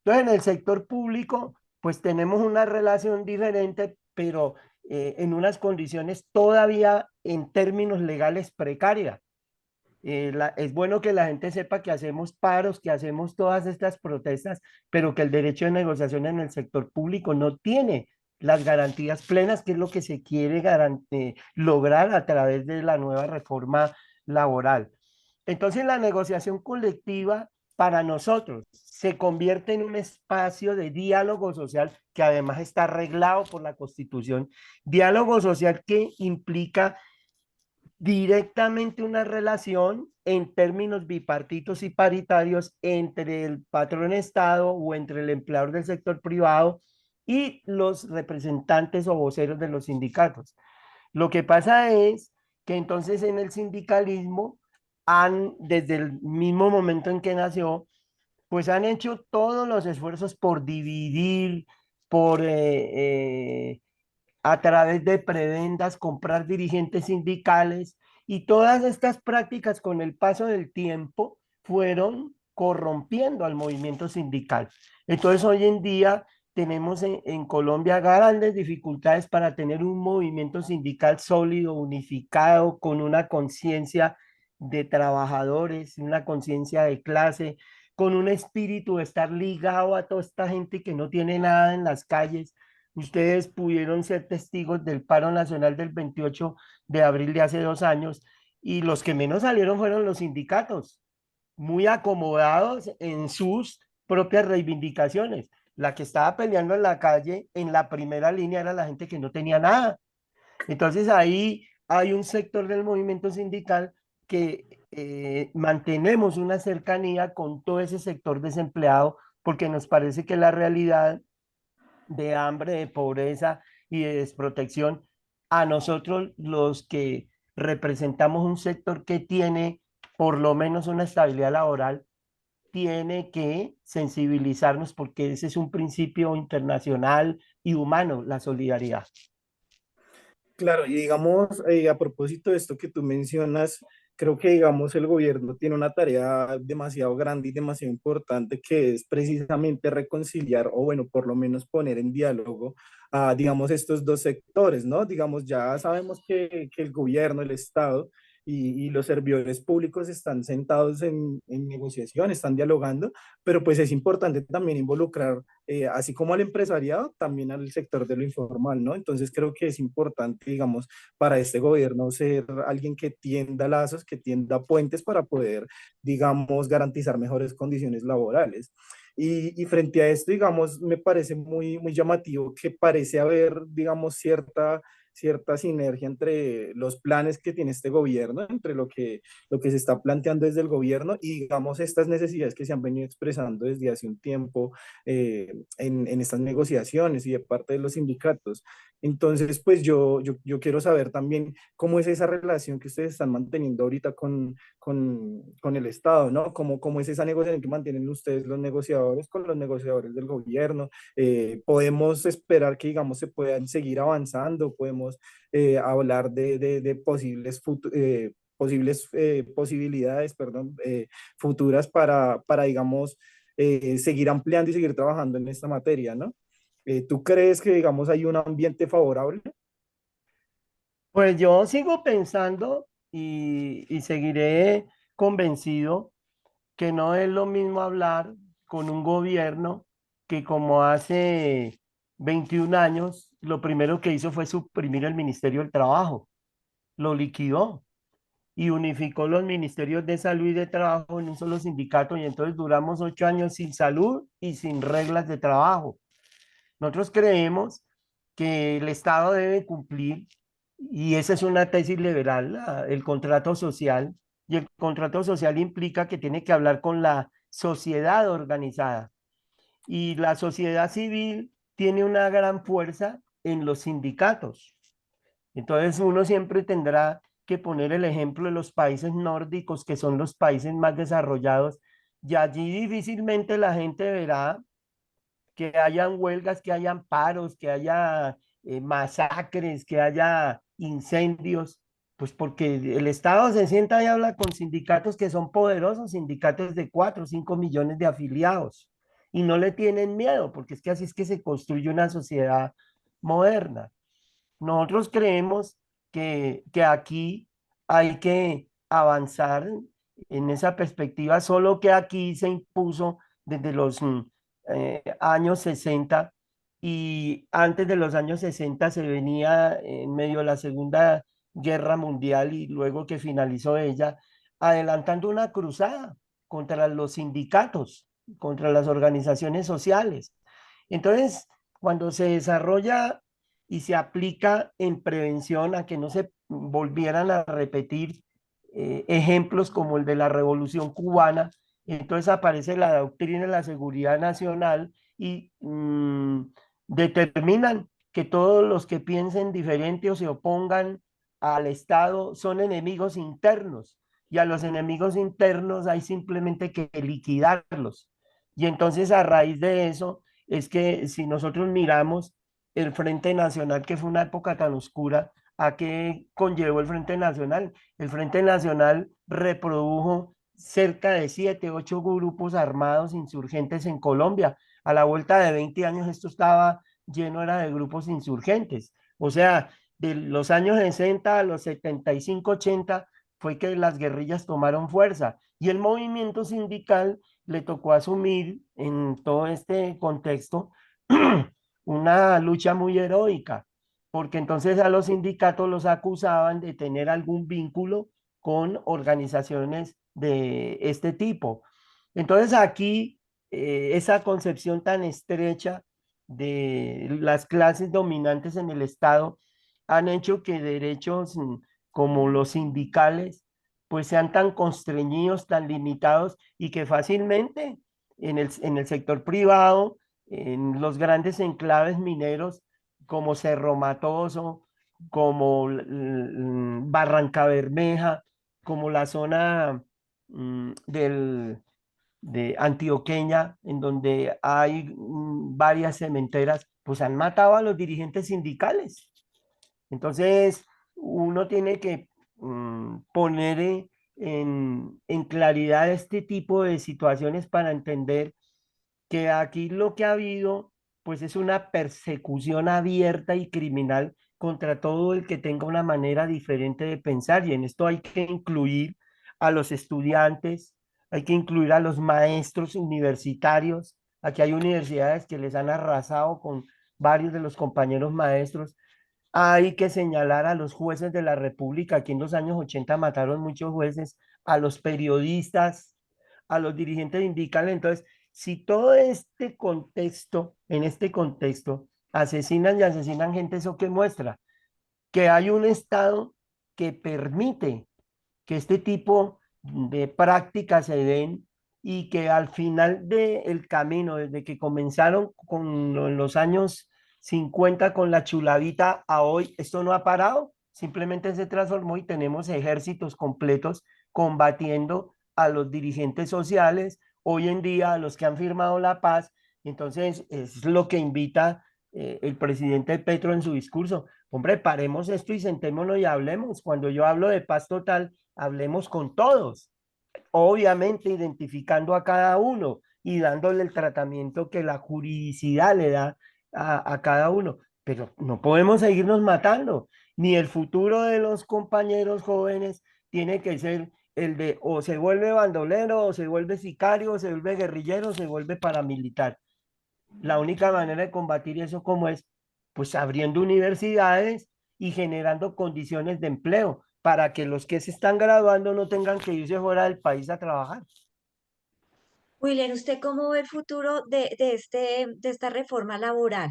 Entonces, en el sector público, pues tenemos una relación diferente, pero en unas condiciones todavía en términos legales precarias. Es bueno que la gente sepa que hacemos paros, que hacemos todas estas protestas, pero que el derecho de negociación en el sector público no tiene las garantías plenas, que es lo que se quiere lograr a través de la nueva reforma laboral. Entonces la negociación colectiva para nosotros se convierte en un espacio de diálogo social que además está arreglado por la Constitución, diálogo social que implica directamente una relación en términos bipartitos y paritarios entre el patrón Estado o entre el empleador del sector privado y los representantes o voceros de los sindicatos. Lo que pasa es que entonces en el sindicalismo desde el mismo momento en que nació, pues han hecho todos los esfuerzos por dividir, por a través de prebendas comprar dirigentes sindicales y todas estas prácticas con el paso del tiempo fueron corrompiendo al movimiento sindical. Entonces hoy en día tenemos en Colombia grandes dificultades para tener un movimiento sindical sólido, unificado, con una conciencia de trabajadores, una conciencia de clase, con un espíritu de estar ligado a toda esta gente que no tiene nada en las calles. Ustedes pudieron ser testigos del paro nacional del 28 de abril de hace 2 años y los que menos salieron fueron los sindicatos, muy acomodados en sus propias reivindicaciones. La que estaba peleando en la calle, en la primera línea, era la gente que no tenía nada. Entonces ahí hay un sector del movimiento sindical que mantenemos una cercanía con todo ese sector desempleado porque nos parece que la realidad de hambre, de pobreza y de desprotección, a nosotros los que representamos un sector que tiene por lo menos una estabilidad laboral, tiene que sensibilizarnos porque ese es un principio internacional y humano, la solidaridad. Claro, y digamos, a propósito de esto que tú mencionas, creo que, digamos, el gobierno tiene una tarea demasiado grande y demasiado importante que es precisamente reconciliar o, bueno, por lo menos poner en diálogo a, digamos, estos dos sectores, ¿no? Digamos, ya sabemos que el gobierno, el Estado y los servidores públicos están sentados en negociación, están dialogando, pero pues es importante también involucrar así como al empresariado, también al sector de lo informal, ¿no? Entonces creo que es importante, digamos, para este gobierno ser alguien que tienda lazos, que tienda puentes para poder, digamos, garantizar mejores condiciones laborales. Y frente a esto, digamos, me parece muy llamativo que parece haber, digamos, cierta sinergia entre los planes que tiene este gobierno, entre lo que se está planteando desde el gobierno y, digamos, estas necesidades que se han venido expresando desde hace un tiempo en estas negociaciones y de parte de los sindicatos. Entonces, pues yo quiero saber también cómo es esa relación que ustedes están manteniendo ahorita con el Estado, ¿no? Cómo es esa negociación que mantienen ustedes los negociadores con los negociadores del gobierno. Podemos esperar que, digamos, se puedan seguir avanzando, podemos hablar de posibles posibilidades, perdón, futuras digamos, seguir ampliando y seguir trabajando en esta materia, ¿no? ¿Tú crees que, digamos, hay un ambiente favorable? Pues yo sigo pensando y seguiré convencido que no es lo mismo hablar con un gobierno que como hace 21 años, lo primero que hizo fue suprimir el Ministerio del Trabajo, lo liquidó y unificó los ministerios de salud y de trabajo en un solo sindicato y entonces duramos 8 años sin salud y sin reglas de trabajo. Nosotros creemos que el Estado debe cumplir, y esa es una tesis liberal, el contrato social, y el contrato social implica que tiene que hablar con la sociedad organizada, y la sociedad civil tiene una gran fuerza en los sindicatos. Entonces uno siempre tendrá que poner el ejemplo de los países nórdicos, que son los países más desarrollados, y allí difícilmente la gente verá que hayan huelgas, que hayan paros, que haya masacres, que haya incendios, pues porque el Estado se sienta y habla con sindicatos que son poderosos, sindicatos de 4 o 5 millones de afiliados, y no le tienen miedo, porque es que así es que se construye una sociedad moderna. Nosotros creemos que aquí hay que avanzar en esa perspectiva, solo que aquí se impuso desde los años 60 y antes de los años 60 se venía en medio de la Segunda Guerra Mundial y luego que finalizó ella, adelantando una cruzada contra los sindicatos, contra las organizaciones sociales. Entonces, cuando se desarrolla y se aplica en prevención a que no se volvieran a repetir ejemplos como el de la Revolución Cubana, entonces aparece la doctrina de la seguridad nacional y determinan que todos los que piensen diferente o se opongan al Estado son enemigos internos y a los enemigos internos hay simplemente que liquidarlos. Y entonces a raíz de eso es que si nosotros miramos el Frente Nacional, que fue una época tan oscura, ¿a qué conllevó el Frente Nacional? El Frente Nacional reprodujo cerca de 7, 8 grupos armados insurgentes en Colombia. A la vuelta de 20 años esto estaba lleno era de grupos insurgentes. O sea, de los años 60 a los 75, 80 fue que las guerrillas tomaron fuerza y el movimiento sindical le tocó asumir en todo este contexto una lucha muy heroica, porque entonces a los sindicatos los acusaban de tener algún vínculo con organizaciones de este tipo. Entonces aquí esa concepción tan estrecha de las clases dominantes en el Estado han hecho que derechos como los sindicales pues sean tan constreñidos, tan limitados y que fácilmente en el sector privado, en los grandes enclaves mineros como Cerro Matoso, como Barranca Bermeja, como la zona de Antioqueña, en donde hay varias cementeras, pues han matado a los dirigentes sindicales. Entonces, uno tiene que poner en claridad este tipo de situaciones para entender que aquí lo que ha habido, pues es una persecución abierta y criminal contra todo el que tenga una manera diferente de pensar. Y en esto hay que incluir a los estudiantes, hay que incluir a los maestros universitarios. Aquí hay universidades que les han arrasado con varios de los compañeros maestros. Hay que señalar a los jueces de la República. Aquí en los años 80 mataron muchos jueces, a los periodistas, a los dirigentes sindicales. Entonces, si todo este contexto, en este contexto, asesinan y asesinan gente, ¿eso qué muestra? Que hay un Estado que permite que este tipo de prácticas se den y que al final del camino, desde que comenzaron con los años 50 con la chulavita a hoy, esto no ha parado, simplemente se transformó y tenemos ejércitos completos combatiendo a los dirigentes sociales, hoy en día a los que han firmado la paz. Entonces, es lo que invita el presidente Petro en su discurso. Hombre, paremos esto y sentémonos y hablemos. Cuando yo hablo de paz total, hablemos con todos, obviamente identificando a cada uno y dándole el tratamiento que la juridicidad le da a cada uno. Pero no podemos seguirnos matando, ni el futuro de los compañeros jóvenes tiene que ser el de o se vuelve bandolero, o se vuelve sicario, o se vuelve guerrillero, o se vuelve paramilitar. La única manera de combatir eso, ¿cómo es? Pues abriendo universidades y generando condiciones de empleo para que los que se están graduando no tengan que irse fuera del país a trabajar. William, ¿usted cómo ve el futuro de esta reforma laboral?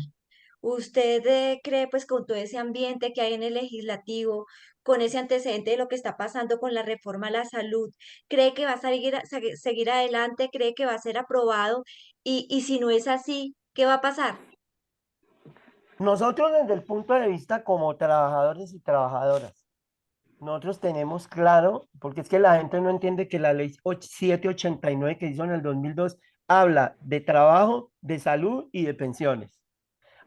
¿Usted cree, pues, con todo ese ambiente que hay en el legislativo, con ese antecedente de lo que está pasando con la reforma a la salud, cree que va a seguir adelante, cree que va a ser aprobado? Y si no es así, ¿qué va a pasar? Nosotros desde el punto de vista como trabajadores y trabajadoras, nosotros tenemos claro, porque es que la gente no entiende que la ley 789 que hizo en el 2002 habla de trabajo, de salud y de pensiones.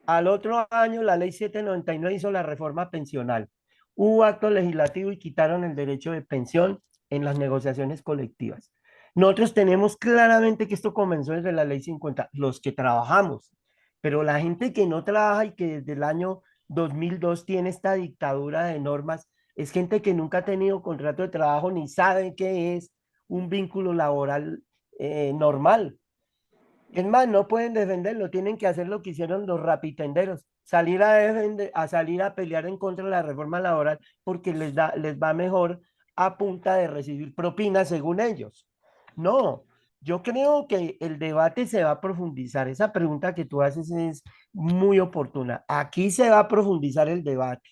Al otro año, la ley 799 hizo la reforma pensional. Hubo acto legislativo y quitaron el derecho de pensión en las negociaciones colectivas. Nosotros tenemos claramente que esto comenzó desde la ley 50, los que trabajamos, pero la gente que no trabaja y que desde el año 2002 tiene esta dictadura de normas, es gente que nunca ha tenido contrato de trabajo ni sabe qué es un vínculo laboral normal. Es más, no pueden defenderlo, tienen que hacer lo que hicieron los rapitenderos, salir a defender, a salir a pelear en contra de la reforma laboral porque les va mejor a punta de recibir propinas según ellos. No, yo creo que el debate se va a profundizar. Esa pregunta que tú haces es muy oportuna. Aquí se va a profundizar el debate.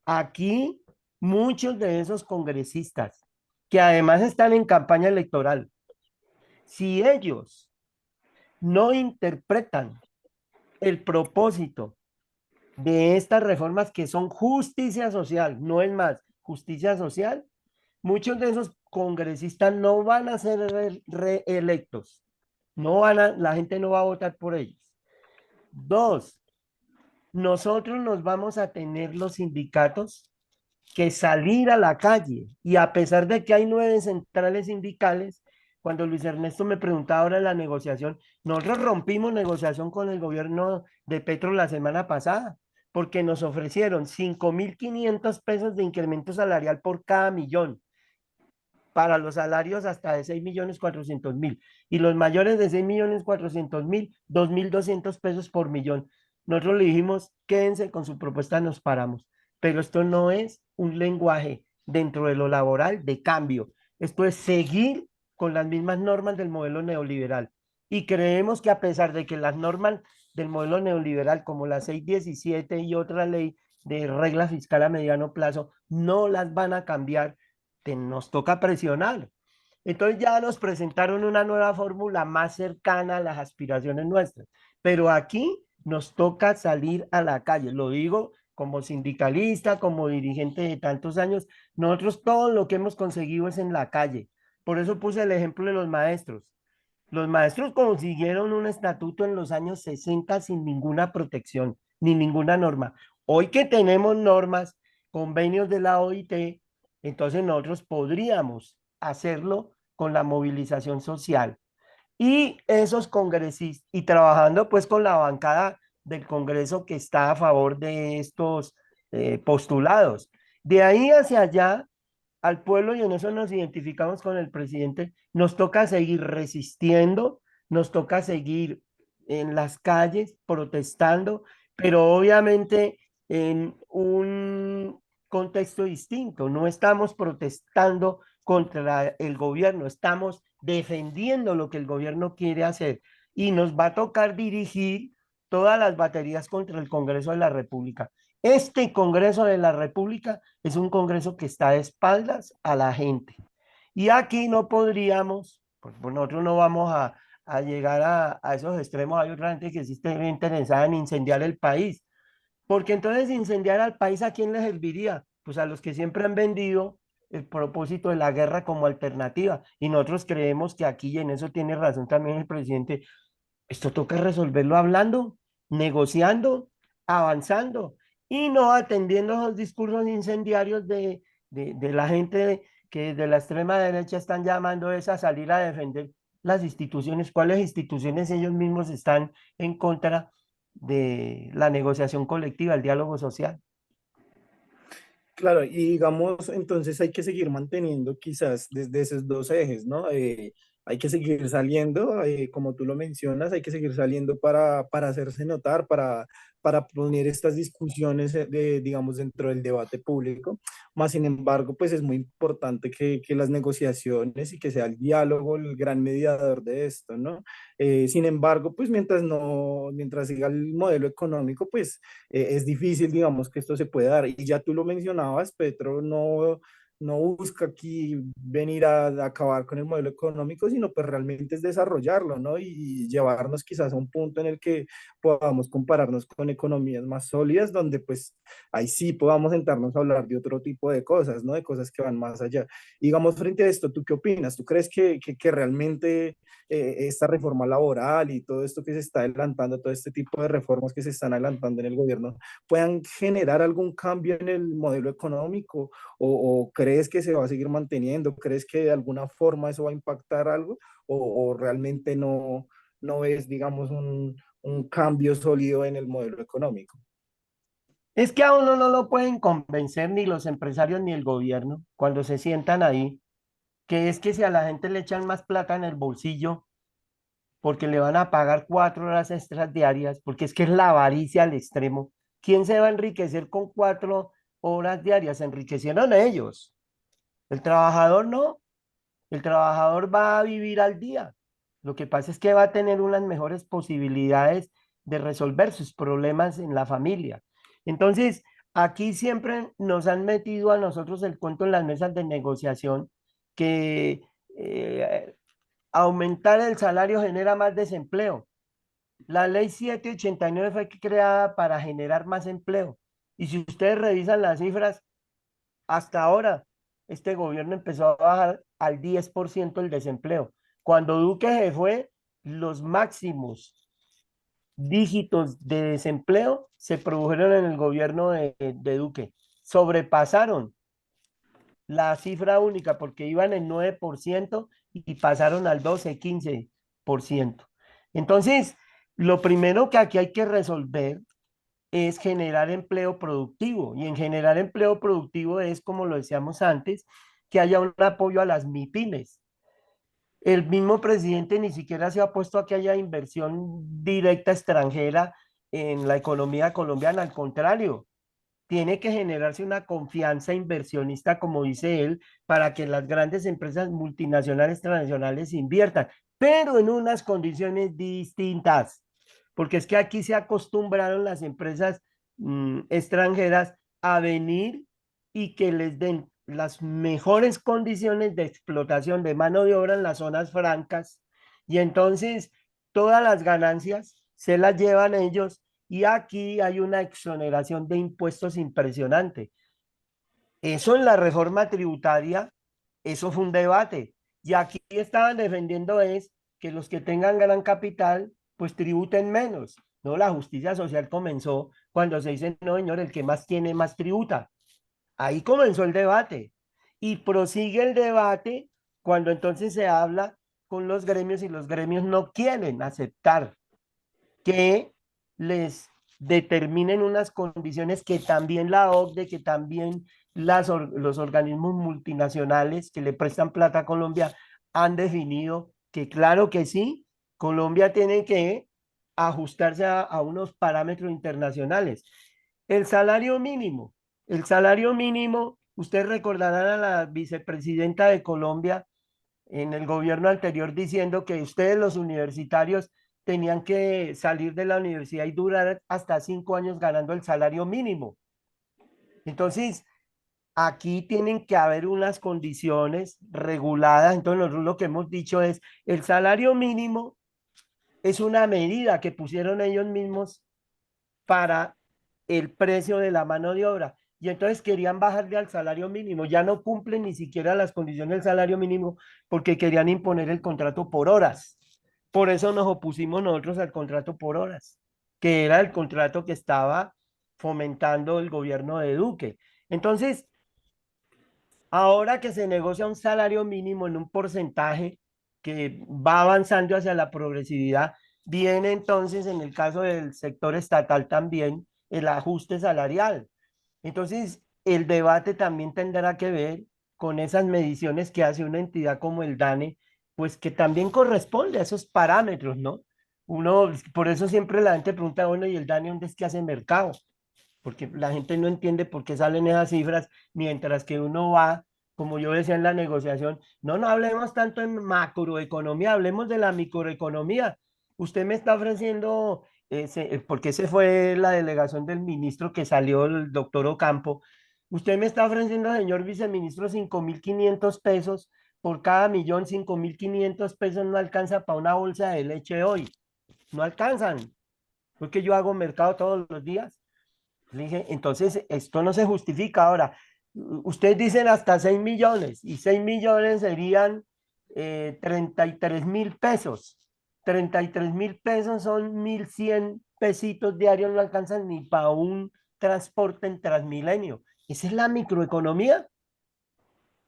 Aquí muchos de esos congresistas que además están en campaña electoral, si ellos no interpretan el propósito de estas reformas que son justicia social, no es más, justicia social, muchos de esos congresistas no van a ser reelectos, no van a, la gente no va a votar por ellos. Dos, nosotros nos vamos a tener los sindicatos que salir a la calle y a pesar de que hay 9 centrales sindicales, cuando Luis Ernesto me preguntaba ahora en la negociación, nosotros rompimos negociación con el gobierno de Petro la semana pasada porque nos ofrecieron 5.500 pesos de incremento salarial por cada millón para los salarios hasta de 6.400.000 y los mayores de 6.400.000, 2.200 pesos por millón. Nosotros le dijimos, quédense con su propuesta, nos paramos. Pero esto no es un lenguaje dentro de lo laboral de cambio. Esto es seguir con las mismas normas del modelo neoliberal. Y creemos que a pesar de que las normas del modelo neoliberal, como la 617 y otra ley de regla fiscal a mediano plazo, no las van a cambiar, nos toca presionar. Entonces ya nos presentaron una nueva fórmula más cercana a las aspiraciones nuestras. Pero aquí nos toca salir a la calle. Lo digo como sindicalista, como dirigente de tantos años. Nosotros todo lo que hemos conseguido es en la calle. Por eso puse el ejemplo de los maestros. Los maestros consiguieron un estatuto en los años 60 sin ninguna protección, ni ninguna norma. Hoy que tenemos normas, convenios de la OIT, entonces nosotros podríamos hacerlo con la movilización social. Y esos congresistas, y trabajando pues con la bancada del Congreso que está a favor de estos postulados. De ahí hacia allá, al pueblo, y en eso nos identificamos con el presidente, nos toca seguir resistiendo, nos toca seguir en las calles protestando, pero obviamente en un contexto distinto. No estamos protestando contra el gobierno, estamos defendiendo lo que el gobierno quiere hacer y nos va a tocar dirigir todas las baterías contra el Congreso de la República. Este Congreso de la República es un Congreso que está de espaldas a la gente. Y aquí no podríamos, pues nosotros no vamos a llegar a esos extremos. Hay otra gente que sí está interesada en incendiar el país. Porque entonces incendiar al país, ¿a quién le serviría? Pues a los que siempre han vendido el propósito de la guerra como alternativa. Y nosotros creemos que aquí, y en eso tiene razón también el presidente, esto toca resolverlo hablando, negociando, avanzando y no atendiendo los discursos incendiarios de la gente que de la extrema derecha están llamando es a salir a defender las instituciones. ¿Cuáles instituciones? Ellos mismos están en contra de la negociación colectiva, el diálogo social. Claro, y digamos, entonces hay que seguir manteniendo quizás desde esos dos ejes, ¿no? Hay que seguir saliendo, como tú lo mencionas, hay que seguir saliendo para hacerse notar, para poner estas discusiones, digamos, dentro del debate público. Más sin embargo, pues es muy importante que las negociaciones y que sea el diálogo el gran mediador de esto, ¿no? Sin embargo, pues mientras siga el modelo económico, pues es difícil, digamos, que esto se pueda dar. Y ya tú lo mencionabas, Petro no busca aquí venir a acabar con el modelo económico, sino pues realmente es desarrollarlo, ¿no? Y llevarnos quizás a un punto en el que podamos compararnos con economías más sólidas, donde pues ahí sí podamos sentarnos a hablar de otro tipo de cosas, ¿no? De cosas que van más allá. Digamos, frente a esto, ¿tú qué opinas? ¿Tú crees que realmente esta reforma laboral y todo esto que se está adelantando, todo este tipo de reformas que se están adelantando en el gobierno, puedan generar algún cambio en el modelo económico o crees que se va a seguir manteniendo? ¿Crees que de alguna forma eso va a impactar algo o realmente no ves, digamos, un cambio sólido en el modelo económico? Es que a uno no lo pueden convencer ni los empresarios ni el gobierno cuando se sientan ahí, que es que si a la gente le echan más plata en el bolsillo, porque le van a pagar 4 horas extras diarias, porque es que es la avaricia al extremo. ¿Quién se va a enriquecer con 4 horas diarias? Se enriquecieron ellos. El trabajador no. El trabajador va a vivir al día. Lo que pasa es que va a tener unas mejores posibilidades de resolver sus problemas en la familia. Entonces, aquí siempre nos han metido a nosotros el cuento en las mesas de negociación que aumentar el salario genera más desempleo. La ley 789 fue creada para generar más empleo. Y si ustedes revisan las cifras, hasta ahora este gobierno empezó a bajar al 10% el desempleo. Cuando Duque se fue, los máximos dígitos de desempleo se produjeron en el gobierno de Duque. Sobrepasaron la cifra única porque iban en 9% y pasaron al 12, 15%. Entonces, lo primero que aquí hay que resolver es generar empleo productivo. Y en generar empleo productivo es, como lo decíamos antes, que haya un apoyo a las MIPIMES. El mismo presidente ni siquiera se ha puesto a que haya inversión directa extranjera en la economía colombiana. Al contrario, tiene que generarse una confianza inversionista, como dice él, para que las grandes empresas multinacionales, transnacionales inviertan, pero en unas condiciones distintas, porque es que aquí se acostumbraron las empresas extranjeras a venir y que les den las mejores condiciones de explotación de mano de obra en las zonas francas y entonces todas las ganancias se las llevan ellos y aquí hay una exoneración de impuestos impresionante. Eso en la reforma tributaria, eso fue un debate. Y aquí estaban defendiendo es que los que tengan gran capital, pues tributen menos. No, la justicia social comenzó cuando se dice, no, señor, el que más tiene, más tributa. Ahí comenzó el debate. Y prosigue el debate cuando entonces se habla con los gremios y los gremios no quieren aceptar que les determinen unas condiciones que también la OCDE, que también los organismos multinacionales que le prestan plata a Colombia han definido que claro que sí, Colombia tiene que ajustarse a unos parámetros internacionales. El salario mínimo, el salario mínimo, ustedes recordarán a la vicepresidenta de Colombia en el gobierno anterior diciendo que ustedes los universitarios tenían que salir de la universidad y durar hasta 5 años ganando el salario mínimo. Entonces, aquí tienen que haber unas condiciones reguladas. Entonces, nosotros lo que hemos dicho es, el salario mínimo es una medida que pusieron ellos mismos para el precio de la mano de obra. Y entonces querían bajarle al salario mínimo. Ya no cumplen ni siquiera las condiciones del salario mínimo porque querían imponer el contrato por horas. Por eso nos opusimos nosotros al contrato por horas, que era el contrato que estaba fomentando el gobierno de Duque. Entonces, ahora que se negocia un salario mínimo en un porcentaje que va avanzando hacia la progresividad, viene entonces en el caso del sector estatal también el ajuste salarial. Entonces, el debate también tendrá que ver con esas mediciones que hace una entidad como el DANE, pues que también corresponde a esos parámetros, ¿no? Uno, por eso siempre la gente pregunta, bueno, ¿y el DANE dónde es que hace mercado? Porque la gente no entiende por qué salen esas cifras, mientras que uno va, como yo decía en la negociación, no hablemos tanto en macroeconomía, hablemos de la microeconomía. Usted me está ofreciendo, porque ese fue la delegación del ministro que salió, el doctor Ocampo, usted me está ofreciendo, señor viceministro, 5.500 pesos por cada millón, 5.500 pesos no alcanza para una bolsa de leche hoy, no alcanzan, porque yo hago mercado todos los días. Le dije, entonces esto no se justifica. Ahora, ustedes dicen hasta 6 millones y 6 millones serían 33.000 pesos. 33.000 pesos son 1.100 pesitos diarios, no alcanzan ni para un transporte en Transmilenio. Esa es la microeconomía.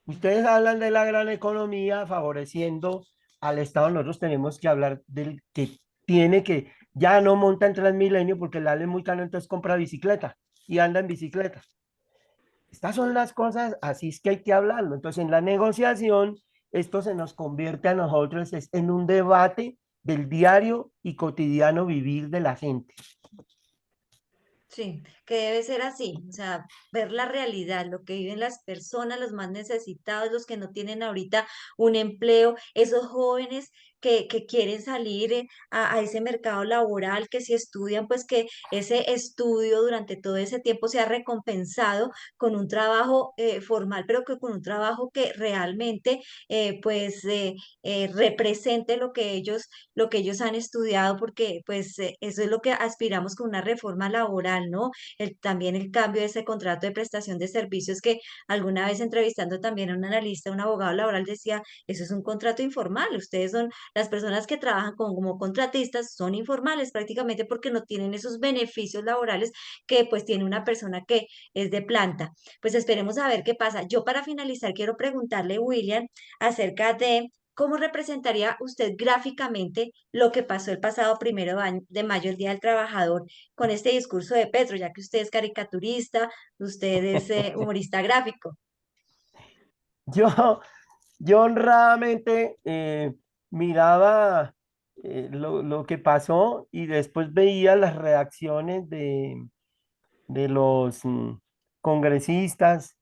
Ustedes hablan de la gran economía favoreciendo al Estado. Nosotros tenemos que hablar del que tiene que, ya no monta en Transmilenio porque el Ale es muy caro, entonces compra bicicleta y anda en bicicleta. Estas son las cosas, así es que hay que hablarlo. Entonces, en la negociación, esto se nos convierte a nosotros en un debate del diario y cotidiano vivir de la gente. Sí, que debe ser así, o sea, ver la realidad, lo que viven las personas, los más necesitados, los que no tienen ahorita un empleo, esos jóvenes que quieren salir a ese mercado laboral, que si estudian, pues que ese estudio durante todo ese tiempo sea recompensado con un trabajo formal, pero que con un trabajo que realmente represente lo que ellos han estudiado, porque pues eso es lo que aspiramos con una reforma laboral, ¿no? También el cambio de ese contrato de prestación de servicios que alguna vez entrevistando también a un analista, un abogado laboral decía, eso es un contrato informal, ustedes son las personas que trabajan como contratistas, son informales prácticamente porque no tienen esos beneficios laborales que pues tiene una persona que es de planta. Pues esperemos a ver qué pasa. Yo para finalizar quiero preguntarle, William, acerca de ¿cómo representaría usted gráficamente lo que pasó el pasado 1 de mayo, el Día del Trabajador, con este discurso de Petro, ya que usted es caricaturista, usted es humorista gráfico? Yo, yo honradamente miraba lo que pasó y después veía las reacciones de los congresistas,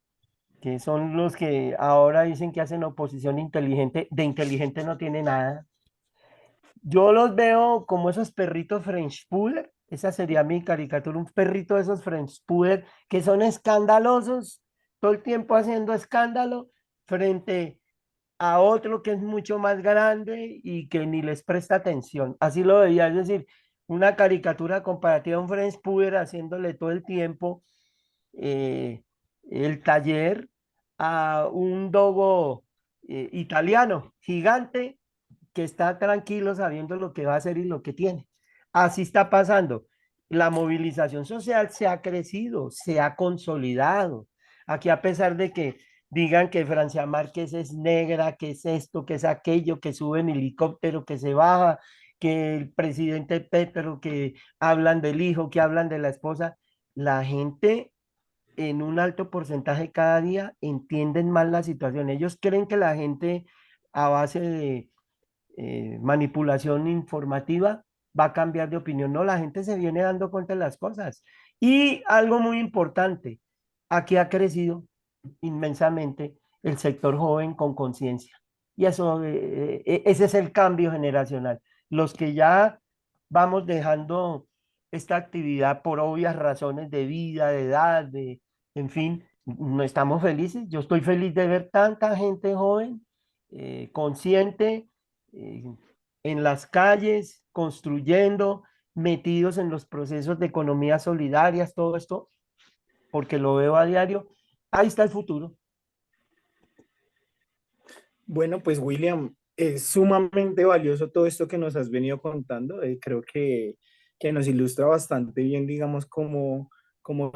que son los que ahora dicen que hacen oposición inteligente, de inteligente no tiene nada. Yo los veo como esos perritos French Poodle, esa sería mi caricatura, un perrito de esos French Poodle que son escandalosos, todo el tiempo haciendo escándalo frente a otro que es mucho más grande y que ni les presta atención. Así lo veía, es decir, una caricatura comparativa a un Friends Puber haciéndole todo el tiempo eh, el taller a un dogo italiano gigante que está tranquilo sabiendo lo que va a hacer y lo que tiene. Así está pasando. La movilización social se ha crecido, se ha consolidado. Aquí a pesar de que digan que Francia Márquez es negra, que es esto, que es aquello, que sube en helicóptero, que se baja, que el presidente Petro, que hablan del hijo, que hablan de la esposa, la gente en un alto porcentaje cada día entienden mal la situación. Ellos creen que la gente a base de manipulación informativa va a cambiar de opinión. No, la gente se viene dando cuenta de las cosas. Y algo muy importante, aquí ha crecido inmensamente el sector joven con conciencia. Y eso, ese es el cambio generacional. Los que ya vamos dejando esta actividad por obvias razones de vida, de edad, en fin, no estamos felices. Yo estoy feliz de ver tanta gente joven, consciente, eh, en las calles, construyendo, metidos en los procesos de economías solidarias, todo esto, porque lo veo a diario. Ahí está el futuro. Bueno, pues William, es sumamente valioso todo esto que nos has venido contando. Creo que nos ilustra bastante bien, digamos, cómo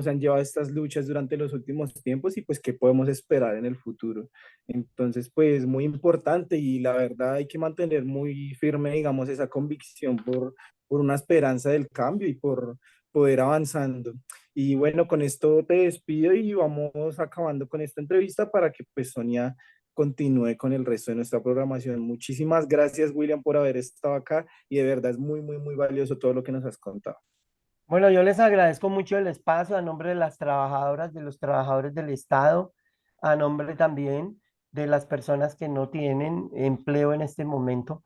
se han llevado estas luchas durante los últimos tiempos y pues qué podemos esperar en el futuro. Entonces, pues muy importante y la verdad hay que mantener muy firme, digamos, esa convicción por una esperanza del cambio y por poder avanzando. Y bueno, con esto te despido y vamos acabando con esta entrevista para que pues Sonia continúe con el resto de nuestra programación. Muchísimas gracias, William, por haber estado acá y de verdad es muy, muy, muy valioso todo lo que nos has contado. Bueno, yo les agradezco mucho el espacio a nombre de las trabajadoras, de los trabajadores del Estado, a nombre también de las personas que no tienen empleo en este momento.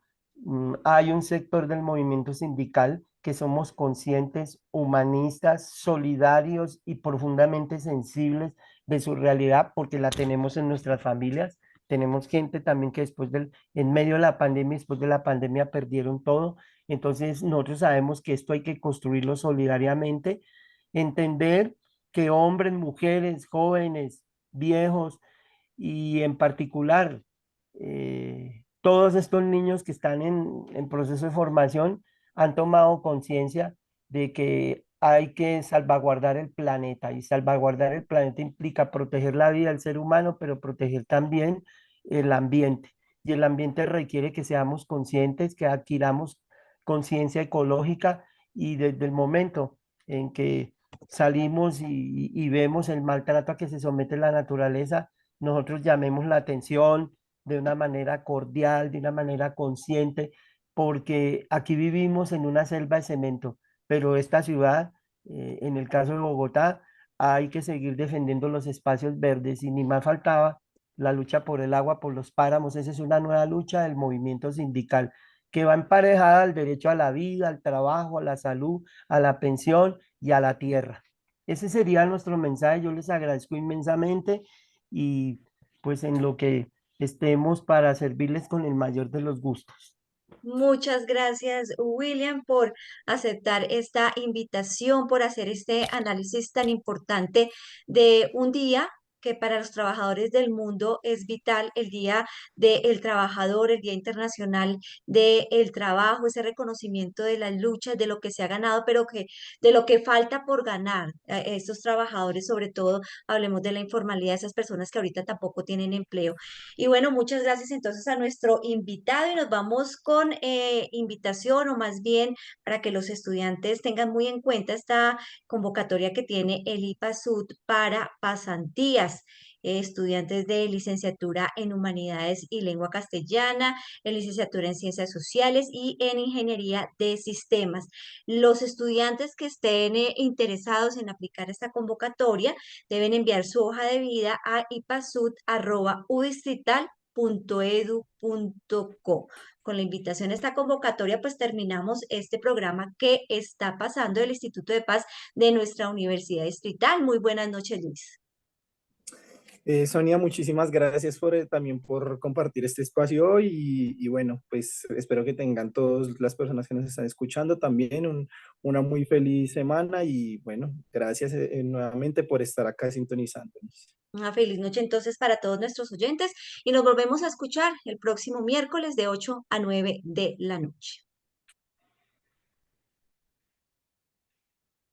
Hay un sector del movimiento sindical que somos conscientes, humanistas, solidarios y profundamente sensibles de su realidad porque la tenemos en nuestras familias. Tenemos gente también que en medio de la pandemia, después de la pandemia, perdieron todo. Entonces, nosotros sabemos que esto hay que construirlo solidariamente, entender que hombres, mujeres, jóvenes, viejos y en particular todos estos niños que están en proceso de formación han tomado conciencia de que hay que salvaguardar el planeta y salvaguardar el planeta implica proteger la vida del ser humano, pero proteger también el ambiente. Y el ambiente requiere que seamos conscientes, que adquiramos conciencia ecológica y desde el momento en que salimos y vemos el maltrato a que se somete la naturaleza, nosotros llamemos la atención de una manera cordial, de una manera consciente, porque aquí vivimos en una selva de cemento, pero esta ciudad, en el caso de Bogotá, hay que seguir defendiendo los espacios verdes y ni más faltaba la lucha por el agua, por los páramos. Esa es una nueva lucha del movimiento sindical que va emparejada al derecho a la vida, al trabajo, a la salud, a la pensión y a la tierra. Ese sería nuestro mensaje. Yo les agradezco inmensamente y pues en lo que estemos para servirles con el mayor de los gustos. Muchas gracias, William, por aceptar esta invitación, por hacer este análisis tan importante de un día que para los trabajadores del mundo es vital, el Día del Trabajador, el Día Internacional del Trabajo, ese reconocimiento de las luchas, de lo que se ha ganado, pero que de lo que falta por ganar a estos trabajadores, sobre todo hablemos de la informalidad, esas personas que ahorita tampoco tienen empleo. Y bueno, muchas gracias entonces a nuestro invitado y nos vamos con invitación o más bien para que los estudiantes tengan muy en cuenta esta convocatoria que tiene el IPASUD para pasantías. Estudiantes de licenciatura en Humanidades y Lengua Castellana, en licenciatura en Ciencias Sociales y en Ingeniería de Sistemas. Los estudiantes que estén interesados en aplicar esta convocatoria deben enviar su hoja de vida a ipasud@udistrital.edu.co. Con la invitación a esta convocatoria, pues terminamos este programa que está pasando el Instituto de Paz de nuestra Universidad Distrital. Muy buenas noches, Luis. Sonia, muchísimas gracias también por compartir este espacio hoy y bueno, pues espero que tengan todas las personas que nos están escuchando también una muy feliz semana y bueno, gracias nuevamente por estar acá sintonizándonos. Una feliz noche entonces para todos nuestros oyentes y nos volvemos a escuchar el próximo miércoles de 8 a 9 de la noche.